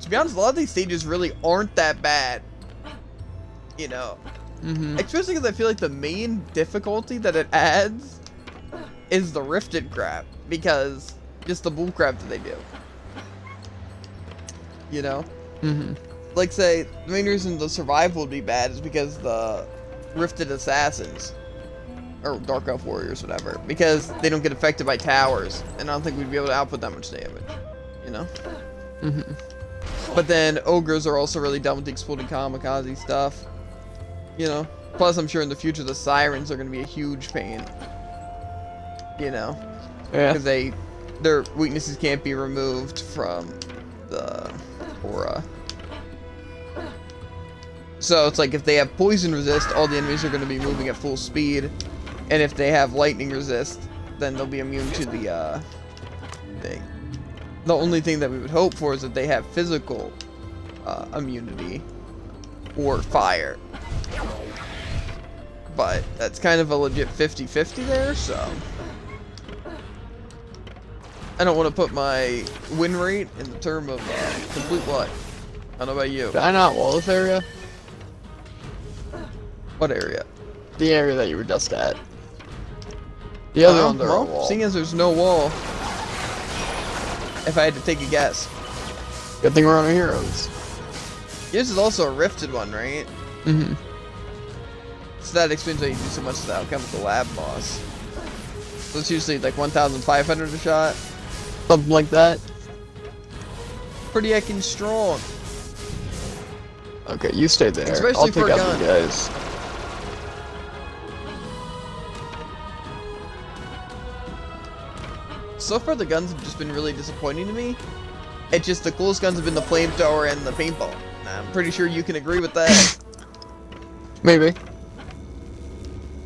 To be honest, a lot of these stages really aren't that bad. You know? Especially because I feel like the main difficulty that it adds is the rifted crap. Because just the bull crap that they do. You know? Like, say, the main reason the survival would be bad is because the rifted assassins, or dark elf warriors, whatever, because they don't get affected by towers, and I don't think we'd be able to output that much damage, you know? But then ogres are also really done with the exploding kamikaze stuff, you know? Plus, I'm sure in the future the sirens are going to be a huge pain, you know? Yeah. Because their weaknesses can't be removed from the aura. So it's like if they have poison resist, all the enemies are going to be moving at full speed. And if they have lightning resist, then they'll be immune to the thing. The only thing that we would hope for is that they have physical immunity or fire. But that's kind of a legit 50-50 there, so I don't want to put my win rate in the term of complete luck. I don't know about you. Did I not wall this area? What area? The area that you were just at. The other ones are a wall. Seeing as there's no wall, if I had to take a guess. Good thing we're on our heroes. Yours is also a rifted one, right? So that explains why you do so much of the alchemical lab boss. So it's usually like 1,500 a shot. Something like that. Pretty heckin' strong. Okay, you stay there. Especially I'll for take a out the gun. guys. So far the guns have just been really disappointing to me. It's just the coolest guns have been the flamethrower and the paintball. I'm pretty sure you can agree with that. Maybe.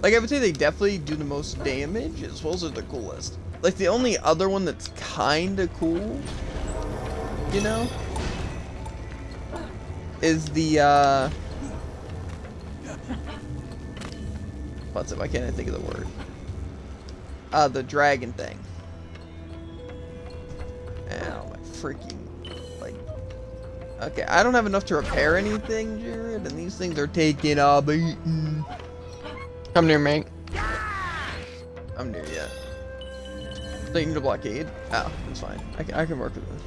Like, I would say they definitely do the most damage, as well as they're the coolest. Like, the only other one that's kinda cool, you know, is the, what's it? Why can't I think of the word? The dragon thing. Ow, my freaking, like, okay, I don't have enough to repair anything, Jared, and these things are taking a beating. Come near, mate. I'm near yet. Don't you need a blockade? Oh, that's fine. I can work with it.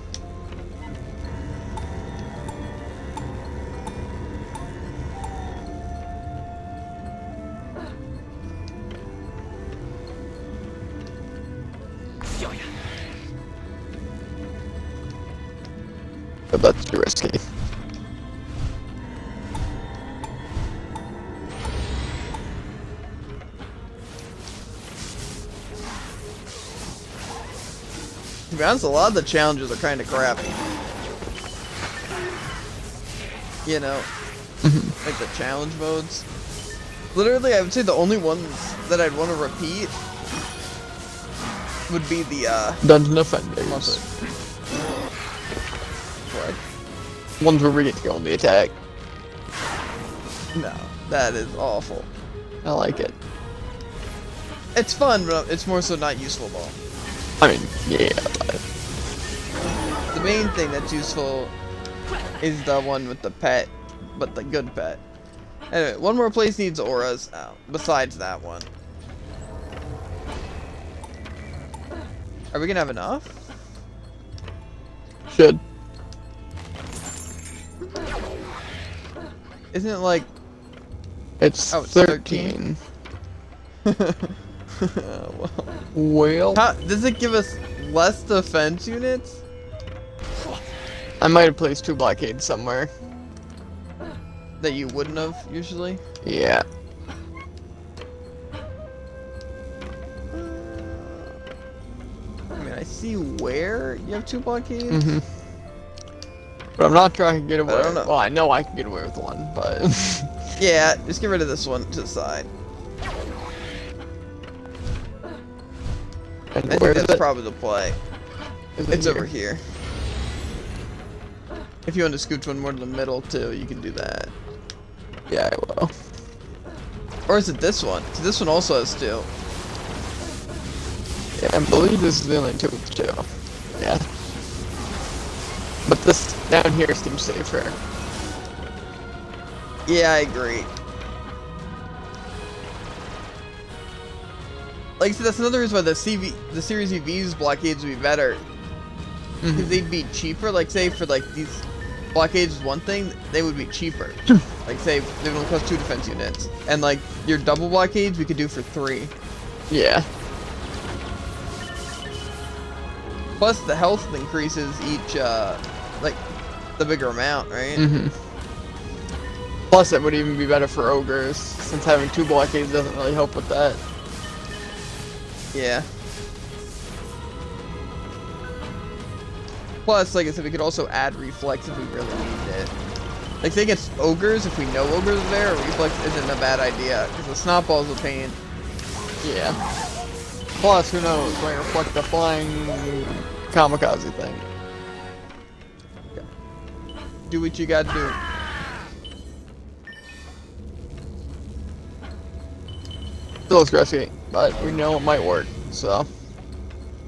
But that's too risky. To be honest, a lot of the challenges are kind of crappy. You know, like the challenge modes. Literally, I would say the only ones that I'd want to repeat would be the Dungeon Defenders. What? Ones where we get to go on the attack. No, that is awful. I like it. It's fun, but it's more so not useful at all. I mean, yeah, but The main thing that's useful is the one with the pet, but the good pet. Anyway, one more place needs auras, besides that one. Are we gonna have enough? should. Isn't it like... It's, Oh, it's 13. Well, Does it give us less defense units? I might have placed 2 blockades somewhere. That you wouldn't have, usually? Yeah. I mean, I see where you have 2 blockades. But I'm not trying to get away. I don't know. Well, I know I can get away with one, but Yeah, just get rid of this one to the side. and I think where is that's it? probably the play. Is it It's here? over here. If you want to scooch one more to the middle too, you can do that. Yeah, I will. Or is it this one? See, this one also has 2. Yeah, I believe this is the only 2 with 2. Yeah. But this down here seems safer. Yeah, I agree. Like I said, that's another reason why the Series EV's blockades would be better. Because they'd be cheaper. Like, say, for like these blockades is one thing, they would be cheaper. Like, say, they would only cost 2 defense units. And, like, your double blockades we could do for 3. Yeah. Plus, the health increases each, like, the bigger amount, right? Plus, it would even be better for ogres, since having 2 blockades doesn't really help with that. Yeah. Plus, like I said, we could also add reflex if we really needed it. Like, say against ogres, if we know ogres are there, reflex isn't a bad idea, because the snowball's a pain. Yeah. Plus, who knows, might reflect the flying kamikaze thing. Do what you gotta do. Still looks risky, but we know it might work, so.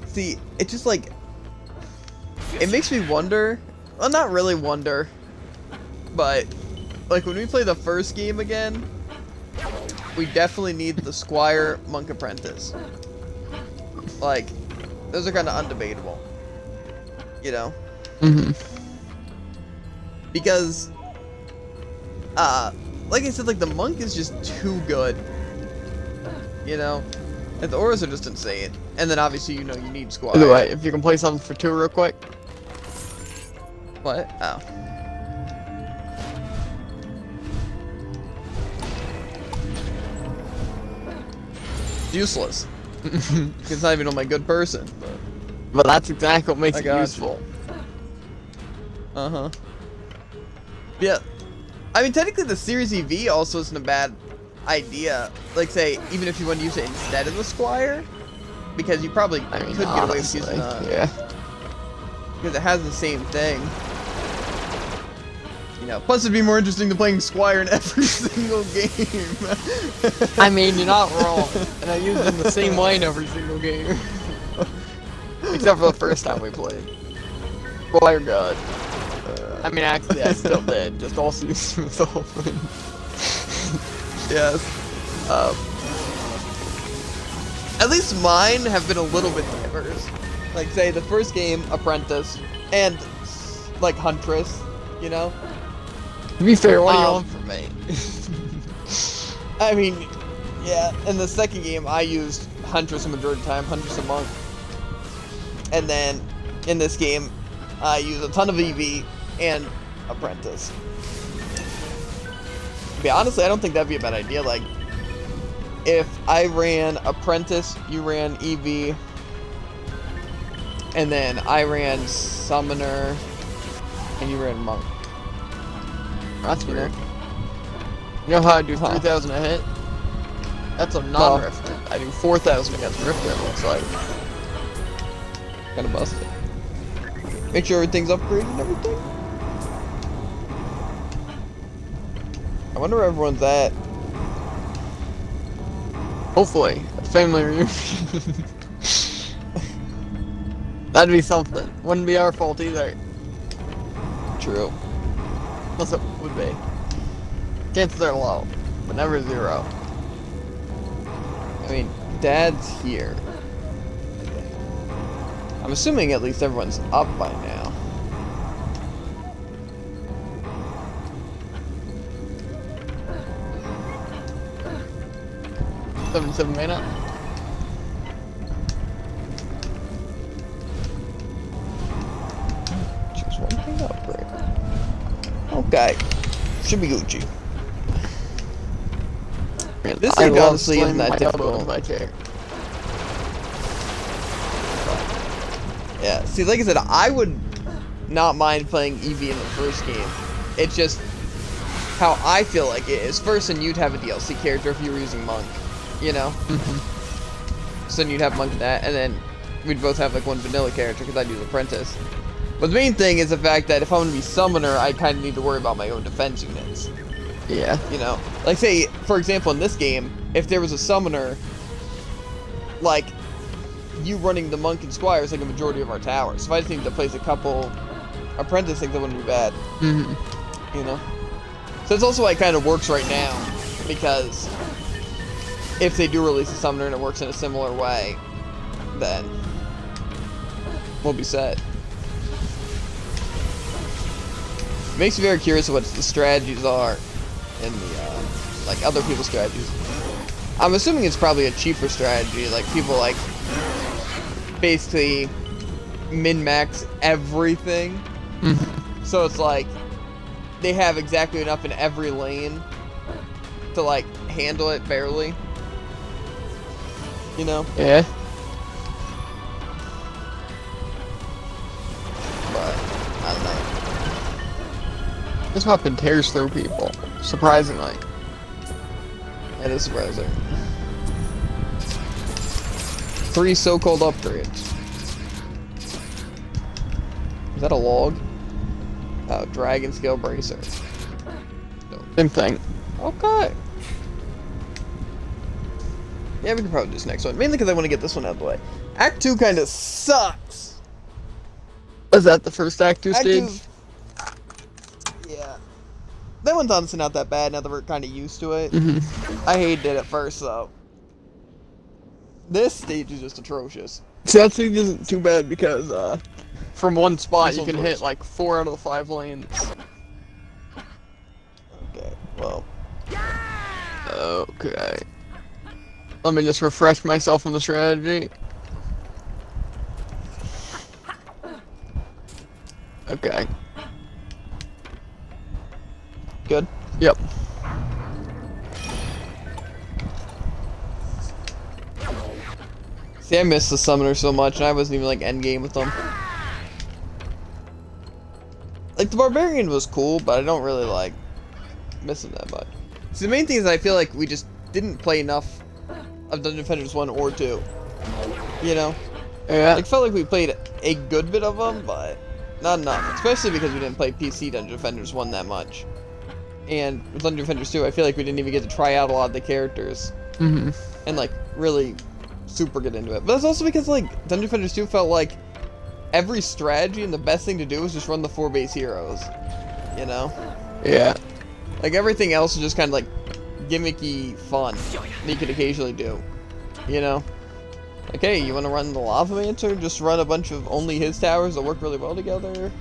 See, it just like, it makes me wonder, well, not really wonder, but like when we play the first game again, we definitely need the Squire Monk Apprentice. Like, those are kind of undebatable, you know? Because, like I said, like the Monk is just too good. You know, and the auras are just insane. And then obviously, you know, you need Squire. Either way, if you can play something for 2 real quick. What? Oh. Useless. It's not even on my good person. But that's exactly what makes it got useful. Uh-huh. Yeah. I mean, technically the Series EV also isn't a bad idea. Like, say, even if you want to use it instead of the Squire, because you probably could get away with using yeah. because it has the same thing. You know, plus it'd be more interesting than playing Squire in every single game. I mean, you're not wrong. And I use it in the same way in every single game. Except for the first time we played. Squire God. I mean, actually, I still did. Just also used it the whole thing. Yes. At least mine have been a little bit diverse. Like, say, the first game, Apprentice, and, like, Huntress, you know? To be fair, what do you want from me? I mean, yeah, in the second game, I used Huntress a majority of the time, Huntress and Monk. And then, in this game, I use a ton of EV and Apprentice. But honestly, I don't think that'd be a bad idea. Like, if I ran Apprentice, you ran EV, and then I ran Summoner, and you ran Monk. That's weird. You know how I do 3,000 a hit? That's a non-rift. I do 4,000 against Rifter, it looks like. Kinda busted. Make sure everything's upgraded and everything. I wonder where everyone's at. Hopefully, a family reunion. That'd be something. Wouldn't be our fault either. True. Unless it would be. Chances are low, but never 0. I mean, Dad's here. I'm assuming at least everyone's up by now. $77 mana. Just one thing to upgrade. Okay. Should be Gucci. Man, This I thing love honestly isn't slaying that my elbow difficult. with my chair. Yeah, see, like I said, I would not mind playing EV in the first game. It's just how I feel like it is. First, and you'd have a DLC character if you were using Monk, you know? So then you'd have Monk in that, and then we'd both have like one vanilla character because I'd use Apprentice. But the main thing is the fact that if I'm going to be Summoner, I kind of need to worry about my own defense units. Yeah. You know? Like, say, for example, in this game, if there was a Summoner, like, you running the Monk and Squire is like a majority of our towers. So if I just need to place a couple Apprentice think that wouldn't be bad. Mm-hmm. You know? So it's also why it kind of works right now, because if they do release a summoner and it works in a similar way, then we'll be set. Makes me very curious what the strategies are in the, like, other people's strategies. I'm assuming it's probably a cheaper strategy, like, people, like, basically min-max everything. Mm-hmm. So it's like, they have exactly enough in every lane to, like, handle it barely. You know? Yeah. But, I don't know. This weapon tears through people, surprisingly. That is surprising. 3 so-called upgrades. Is that a log? Oh, Dragon Scale Bracer. No. Same thing. Okay. Yeah, we can probably do this next one. Mainly because I want to get this one out of the way. Act 2 kind of sucks. Was that the first Act 2 Act stage? 2's yeah. That one's honestly not that bad now that we're kind of used to it. Mm-hmm. I hated it at first, though. This stage is just atrocious. See, that stage isn't too bad because, from one spot This you one's can worse. hit like 4 out of the 5 lanes. Okay, well. Okay. Let me just refresh myself on the strategy. Okay. Good. Yep. See, I missed the summoner so much, and I wasn't even like endgame with them. Like, the barbarian was cool, but I don't really like miss him that much. See, the main thing is I feel like we just didn't play enough of Dungeon Defenders 1 or 2. You know? Yeah. It felt like we played a good bit of them, but not enough. Especially because we didn't play PC Dungeon Defenders 1 that much. And with Dungeon Defenders 2, I feel like we didn't even get to try out a lot of the characters. Mm-hmm. And, like, really super get into it. But that's also because, like, Dungeon Defenders 2 felt like every strategy and the best thing to do was just run the 4 base heroes. You know? Yeah. Like, everything else is just kind of, like, gimmicky fun that you could occasionally do. You know? Like, hey, you want to run the Lava Mancer? Just run a bunch of only his towers that work really well together.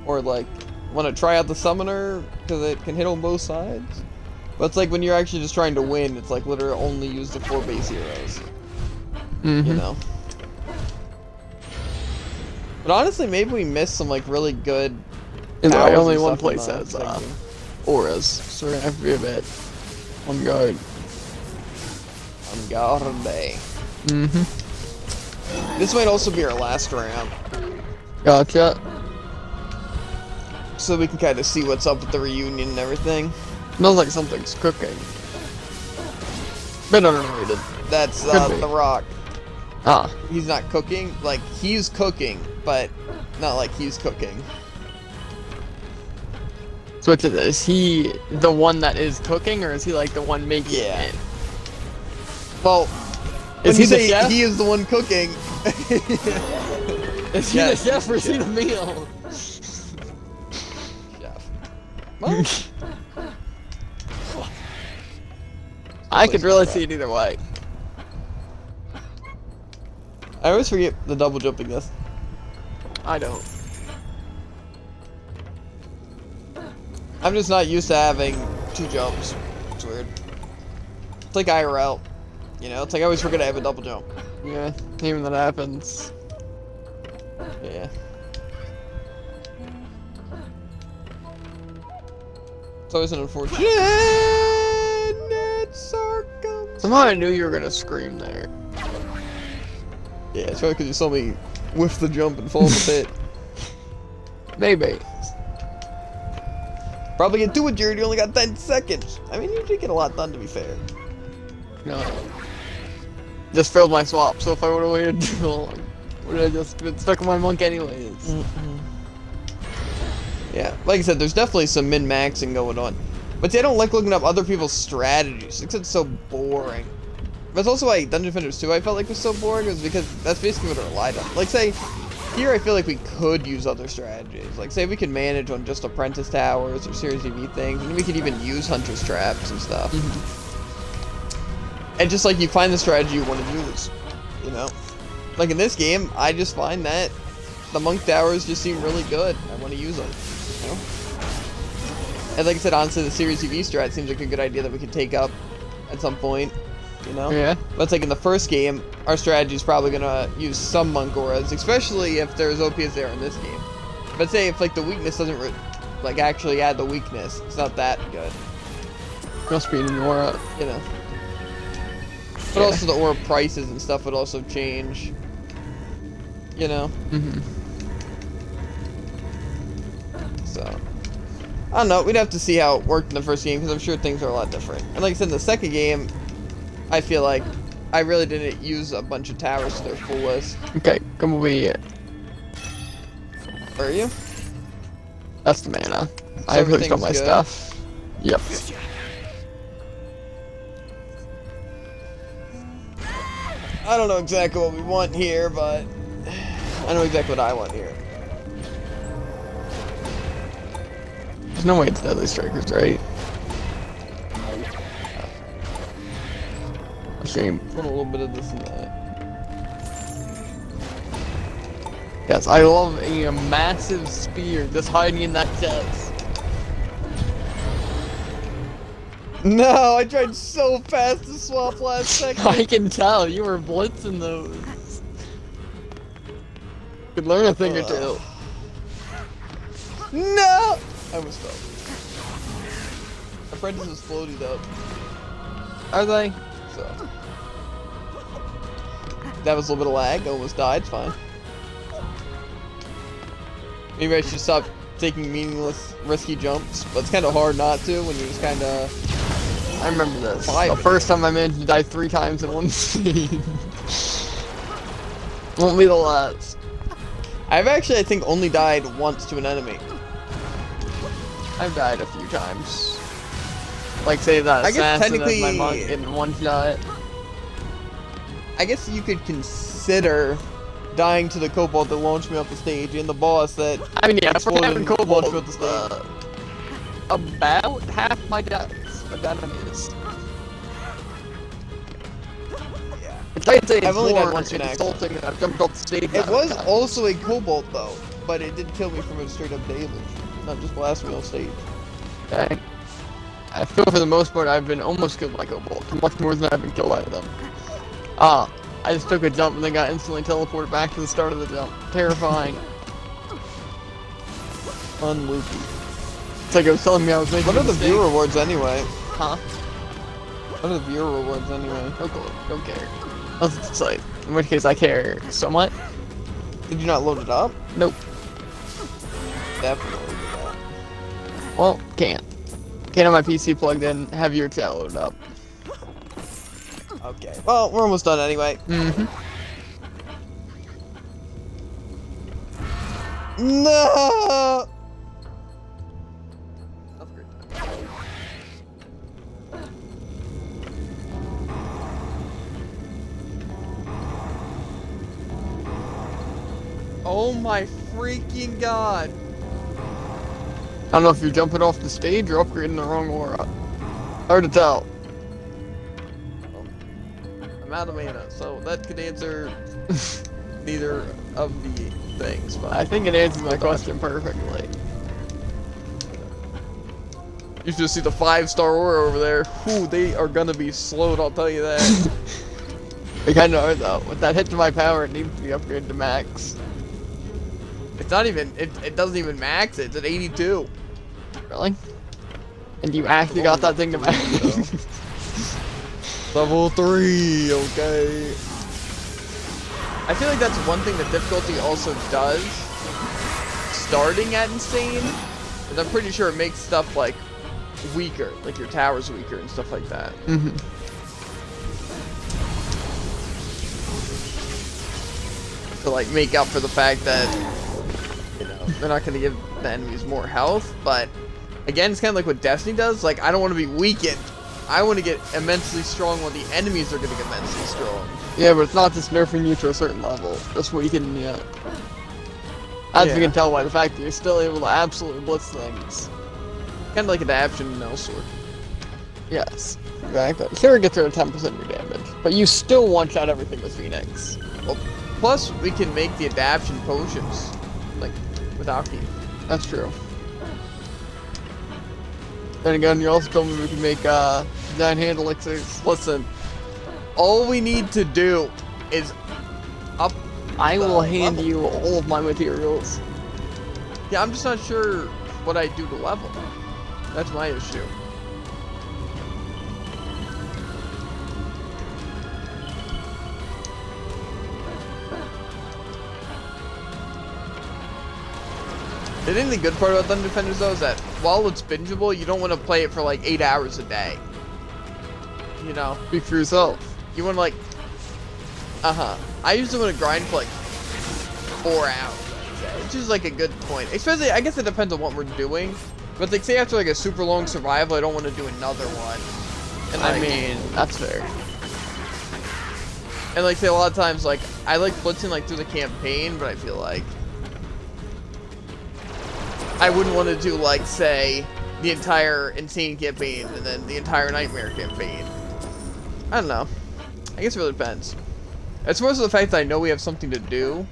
Or, like, want to try out the Summoner because it can hit on both sides. But it's like when you're actually just trying to win, it's like literally only use the 4 base heroes. Mm-hmm. You know? But honestly, maybe we missed some, like, really good And towers and only one stuff in place the has thing. auras, so we're gonna have to be a bit on guard. On guard. Mm-hmm. This might also be our last round, Gotcha. so we can kind of see what's up with the reunion and everything. Smells like something's cooking. Bit underrated. That's Could be. The Rock. Ah. He's not cooking. Like, he's cooking, but not like he's cooking. So is he the one that is cooking, or is he like the one making Yeah. it? Well, Is when you he the say chef? he is the one cooking. Is he Yes, the chef or is he's he the the meal? Chef. Well, I could really see it either way. I always forget the double jumping this. I don't. I'm just not used to having 2 jumps. It's weird. It's like IRL. You know, it's like I always forget I have a double jump. Yeah, even that happens. Yeah. It's always an unfortunate circumstance. Somehow I knew you were gonna scream there. Yeah, it's probably because you saw me whiff the jump and fall in the pit. Maybe. Probably get to it, Jared. You only got 10 seconds. I mean, you did get a lot done, to be fair. No. Just failed my swap, so if I would've waited too long, would have just been stuck in my monk anyways. Yeah, like I said, there's definitely some min-maxing going on. But see, I don't like looking up other people's strategies, because it's so boring. That's also why Dungeon Defenders 2 I felt like was so boring, was because that's basically what it relied on. Like, say, Here, I feel like we could use other strategies. Like, say we could manage on just Apprentice Towers or Series EV things, and we could even use Hunter's Traps and stuff. And just like you find the strategy you want to use, you know? Like in this game, I just find that the Monk Towers just seem really good. I want to use them, you know? And like I said, honestly, the Series EV strat seems like a good idea that we could take up at some point, you know? Yeah. But it's like in the first game, our strategy is probably going to use some Monk Auras, especially if there's OP as there in this game. But say if like the weakness doesn't like actually add the weakness, it's not that good. Must be an aura. You know? But also the aura prices and stuff would also change. You know? So, I don't know. We'd have to see how it worked in the first game because I'm sure things are a lot different. And like I said, in the second game, I feel like I really didn't use a bunch of towers to their fullest. Okay, come over here. Where are you? That's the mana. I have hooked up my everything's stuff. Yep. I don't know exactly what we want here, but I know exactly what I want here. There's no way it's Deadly Strikers, right? Shame. I want a little bit of this and that. Yes, I love a massive spear just hiding in that chest. No, I tried so fast to swap last second. I can tell, you were blitzing those. Could learn a thing or two. No! I almost fell. Apprentice is floated up. Are they? So. That was a little bit of lag, almost died, it's fine. Maybe I should stop taking meaningless, risky jumps, but it's kind of hard not to when you're just kind of... I remember this. Five. The first time I managed to die 3 times in one scene. Won't be the last. I've actually, I think, only died once to an enemy. I've died a few times. Like, say that I guess assassin technically- as my monk in one shot. I guess you could consider dying to the kobold that launched me off the stage and the boss that I mean, yeah, for exploded Captain and Cobalt, launched me off the stage. about half my deaths of enemies. Yeah. Which I'd say is I've only died more once in action. insulting that I've jumped off the stage. It that was many times. also a kobold though, but it did kill me from a straight up damage, not just blast me off stage. Okay. I feel for the most part I've been almost killed by Cobalt, much more than I've been killed by them. I just took a jump and then got instantly teleported back to the start of the jump. Terrifying. Unloopy. It's like it was telling me I was making What a are the mistake. view rewards anyway? Huh? What are the view rewards anyway? No clue. Don't care. It's like, in which case I care somewhat. Did you not load it up? Nope. Definitely do that. Well, can't. Can't have my PC plugged in, have your chat loaded up. Okay. Well, we're almost done anyway. No! Oh my freaking god! I don't know if you're jumping off the stage or upgrading the wrong aura. Hard to tell. I'm out of mana, so that could answer neither of the things, but I think it answers my question perfectly. you should see the 5-star aura over there. Whew, they are gonna be slowed, I'll tell you that. They kinda are though. With that hit to my power, it needs to be upgraded to max. It's not even, it doesn't even max it, it's at 82. Really? And you actually got that thing to max? Level 3, okay. I feel like that's one thing that difficulty also does. Starting at insane, is I'm pretty sure it makes stuff like weaker, like your tower's weaker and stuff like that. To like make up for the fact that, you know, they're not gonna give the enemies more health, but again, it's kind of like what Destiny does. Like, I don't want to be weakened. I want to get immensely strong while the enemies are getting immensely strong. Yeah, but it's not just nerfing you to a certain level. Just weakening you. As we Yeah. can tell by the fact that you're still able to absolutely blitz things. Kind of like adaption in Elsword. Yes, exactly. Sure, it gets rid of 10% of your damage, but you still one-shot everything with Phoenix. Well, plus we can make the adaption potions, like with Alki. That's true. Then again, you also told me we can make giant hand elixirs. Listen, all we need to do is up. I will the hand level. you all of my materials. Yeah, I'm just not sure what I do to level. That's my issue. I think the good part about Dungeon Defenders though is that while it's bingeable, you don't want to play it for like 8 hours a day. You know, Speak for yourself. you want to like, I usually want to grind for like 4 hours, I'd say, which is like a good point. Especially, I guess it depends on what we're doing. But like, say after like a super long survival, I don't want to do another one. And I like, mean, that's fair. and like say a lot of times, like I like blitzing like through the campaign, but I feel like I wouldn't want to do like say the entire Insane campaign and then the entire Nightmare campaign. I don't know. I guess it really depends. It's more so the fact that I know we have something to do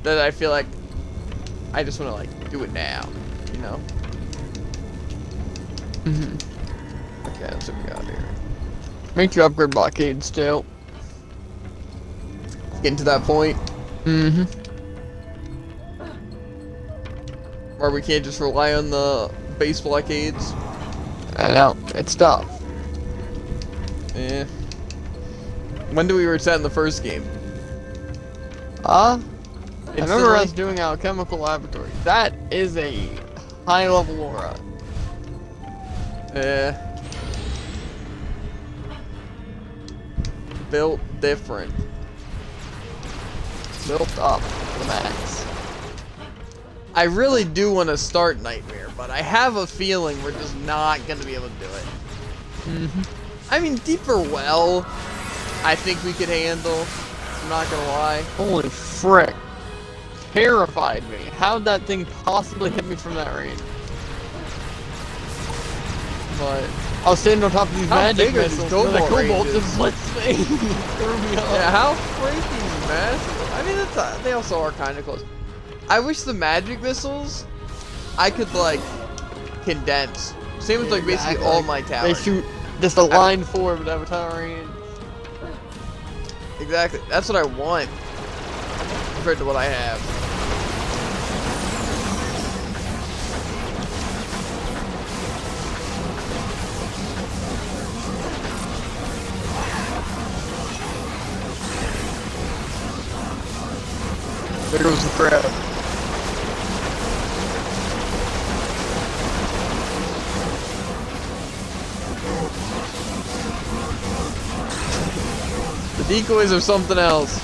that I feel like I just want to like do it now, you know? Okay, let's see what we got here. Make your upgrade blockades too. Getting to that point where we can't just rely on the base blockades. I know, it's tough. Eh. When do we reset in the first game? I remember Instantly? us doing Alchemical Laboratory. That is a high level aura. Eh. Built different. Built up to the max. I really do want to start Nightmare, but I have a feeling we're just not going to be able to do it. I mean, Deeper Well, I think we could handle. I'm not going to lie. Holy frick. Terrified me. How'd that thing possibly hit me from that range? But, I was standing on top of these How magic big are these missiles, and the cobalt cobalt ranges? just blitzed me. Threw me off. yeah, how freaking massive. I mean, they also are kind of close. I wish the magic missiles I could, like, condense. Same with, like, basically Exactly. all my They towers. shoot just a line forward with Avatar range. Exactly. That's what I want compared to what I have. There goes the crab. The decoys are something else.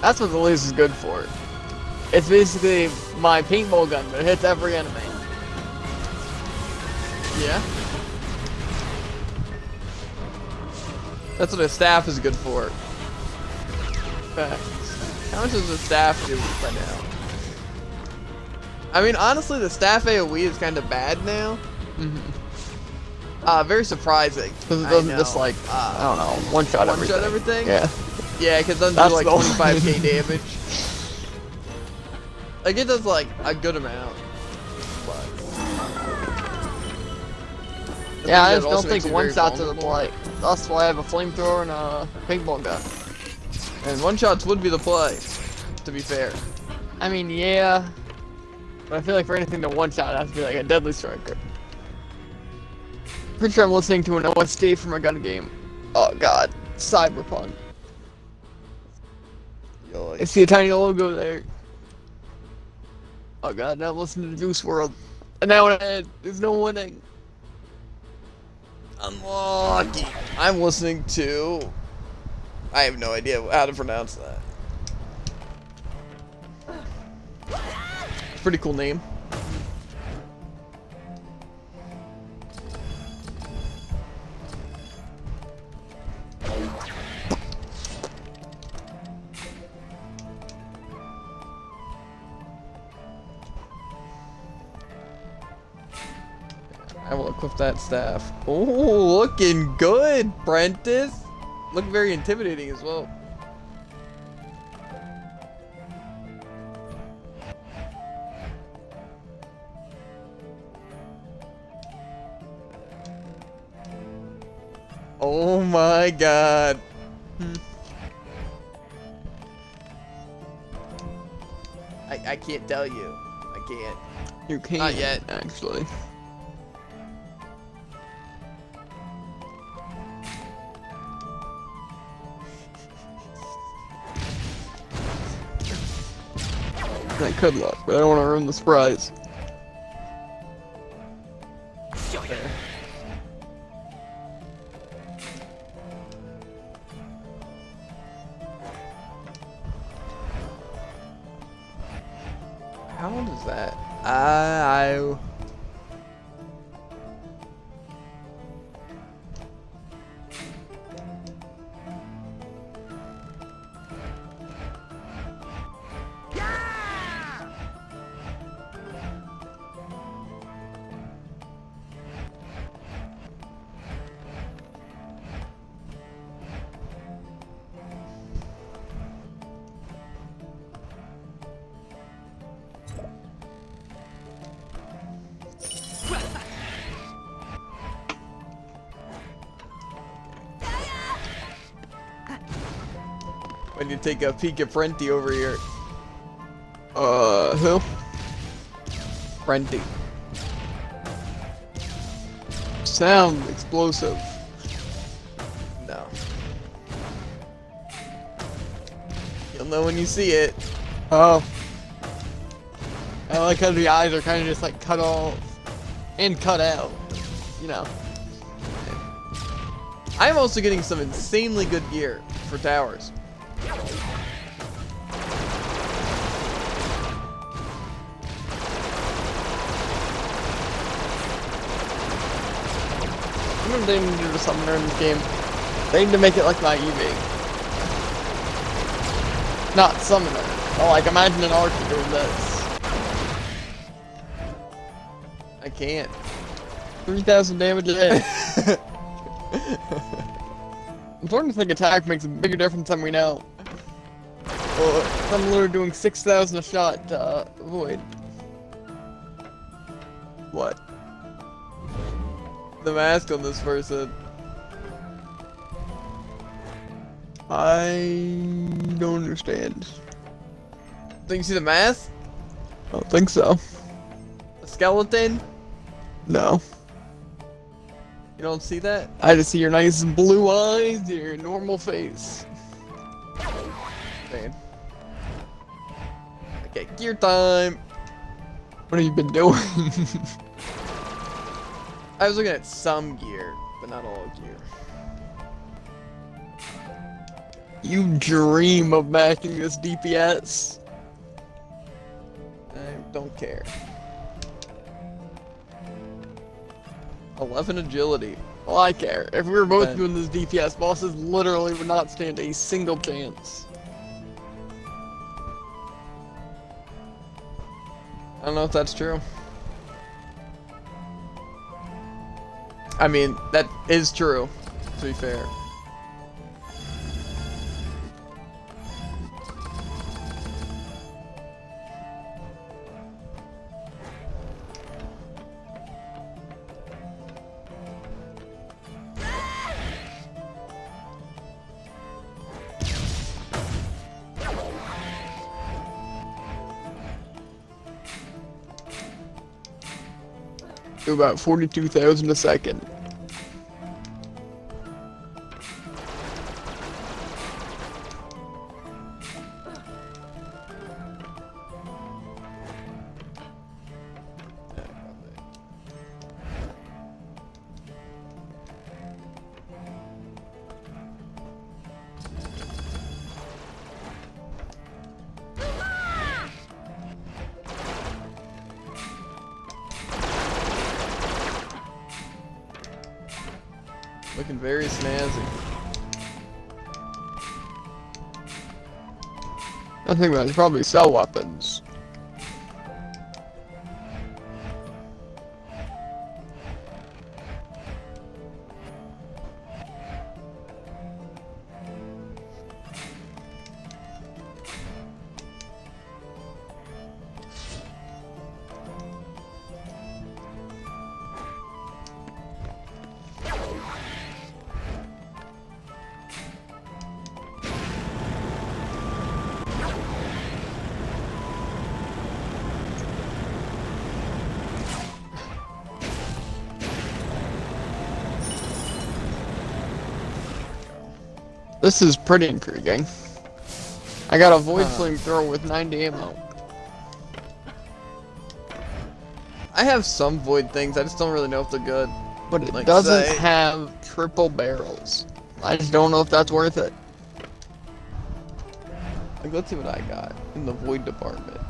That's what the laser's good for. It's basically my paintball gun, but it hits every enemy. Yeah. That's what a staff is good for. Facts. How much does the staff do by now? I mean, honestly, the staff AoE is kind of bad now. Very surprising. Because it I doesn't know. just like, I don't know, one-shot One-shot everything. everything? Yeah. Yeah, because it doesn't That's do like the only- 25k damage. Like, it does like a good amount. But Yeah, I that just don't also makes think you very one-shots are the vulnerable. play. That's why I have a flamethrower and a paintball gun. And one-shots would be the play, to be fair. I mean, yeah. But I feel like for anything to one-shot, it has to be like a deadly striker. Pretty sure I'm listening to an OST from a gun game. Oh god. Cyberpunk. Yo, I see a tiny logo there. Oh god, now I'm listening to Juice WRLD. And now there's no winning. unlucky. I'm listening to... I have no idea how to pronounce that. Pretty cool name. I will equip that staff. Oh, looking good, Prentice. Look very intimidating as well. Oh my god. I can't tell you. I can't. You can't. Not yet. Actually. I could look, but I don't want to ruin the surprise. There. How does that? I. When you take a peek at Prenti over here. Who? Prenti. Sound explosive. No. You'll know when you see it. Oh. I like how the eyes are kind of just like cut off and cut out. You know. I'm also getting some insanely good gear for towers. You know what they need to do to Summoner in this game? They need to make it like my EV. Not Summoner. Oh, like imagine an Archer doing this. I can't. 3,000 damage a day. I'm starting to think attack makes a bigger difference than we know. Well, I'm literally doing 6,000 a shot to avoid. What? The mask on this person. I don't understand. Think you see the mask? I don't think so. The skeleton? No. You don't see that? I just see your nice blue eyes, your normal face. Man. Okay, gear time. What have you been doing? I was looking at some gear, but not all gear. You dream of matching this DPS. I don't care. 11 agility. Well, I care. If we were both Ben. doing this DPS, bosses literally would not stand a single chance. I don't know if that's true. I mean, that is true, to be fair. Do about 42,000 a second. Looking very snazzy. I think that's probably sell weapons. This is pretty intriguing. I got a void Huh. flamethrower with 90 ammo. I have some void things, I just don't really know if they're good. But it Like, doesn't say- have triple barrels. I just don't know if that's worth it. Like, let's see what I got in the void department.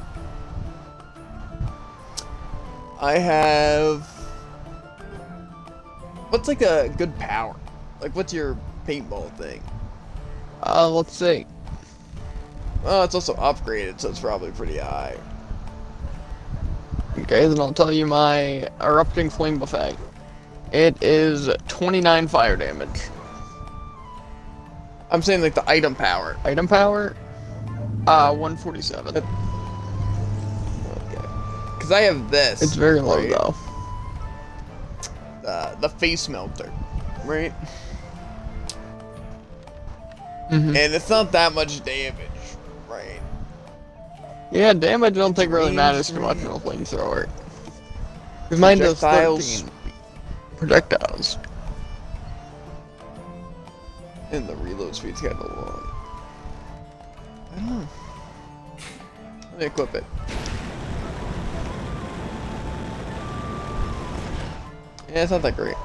I have... What's like a good power? Like, what's your paintball thing? Let's see. Well, it's also upgraded, so it's probably pretty high. Okay, then I'll tell you my erupting flame buffet. It is 29 fire damage. I'm saying like the item power. Item power? 147. Okay. Because I have this. It's very low right? though. The face melter, right? Mhm. And it's not that much damage, right? Yeah, damage I don't think really Range matters too much in a flamethrower. Because mine does Projectiles. 13 projectiles. And the reload speed's kind of long. I don't know. Let me equip it. Yeah, it's not that great.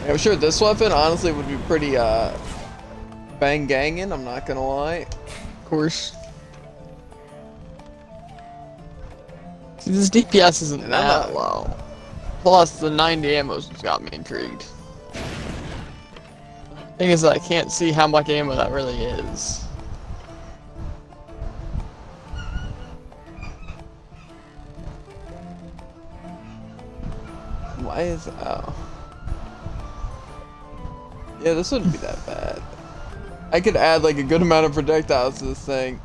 I'm sure this weapon honestly would be pretty bang ganging, I'm not gonna lie. Of course. See, this DPS isn't And I'm that not- low. Plus, the 90 ammo's just got me intrigued. Thing is, I can't see how much ammo that really is. Why is oh. Yeah, this wouldn't be that bad. I could add like a good amount of projectiles to this thing.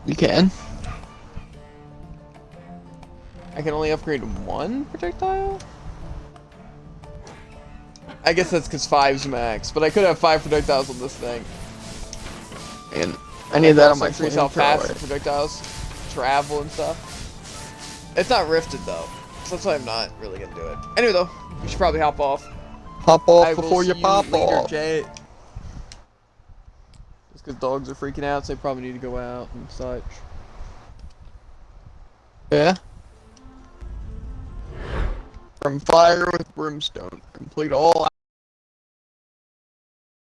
You can. I can only upgrade one projectile? I guess that's because 5's max, but I could have 5 projectiles on this thing. And I need that on my increase how fast the flamethrower. projectiles travel and stuff. It's not rifted though, so that's why I'm not really gonna do it. Anyway though, we should probably hop off. Pop off I will before you see pop later, off. Jay. Just because dogs are freaking out, so they probably need to go out and such. Yeah. From Fire with Brimstone. Complete all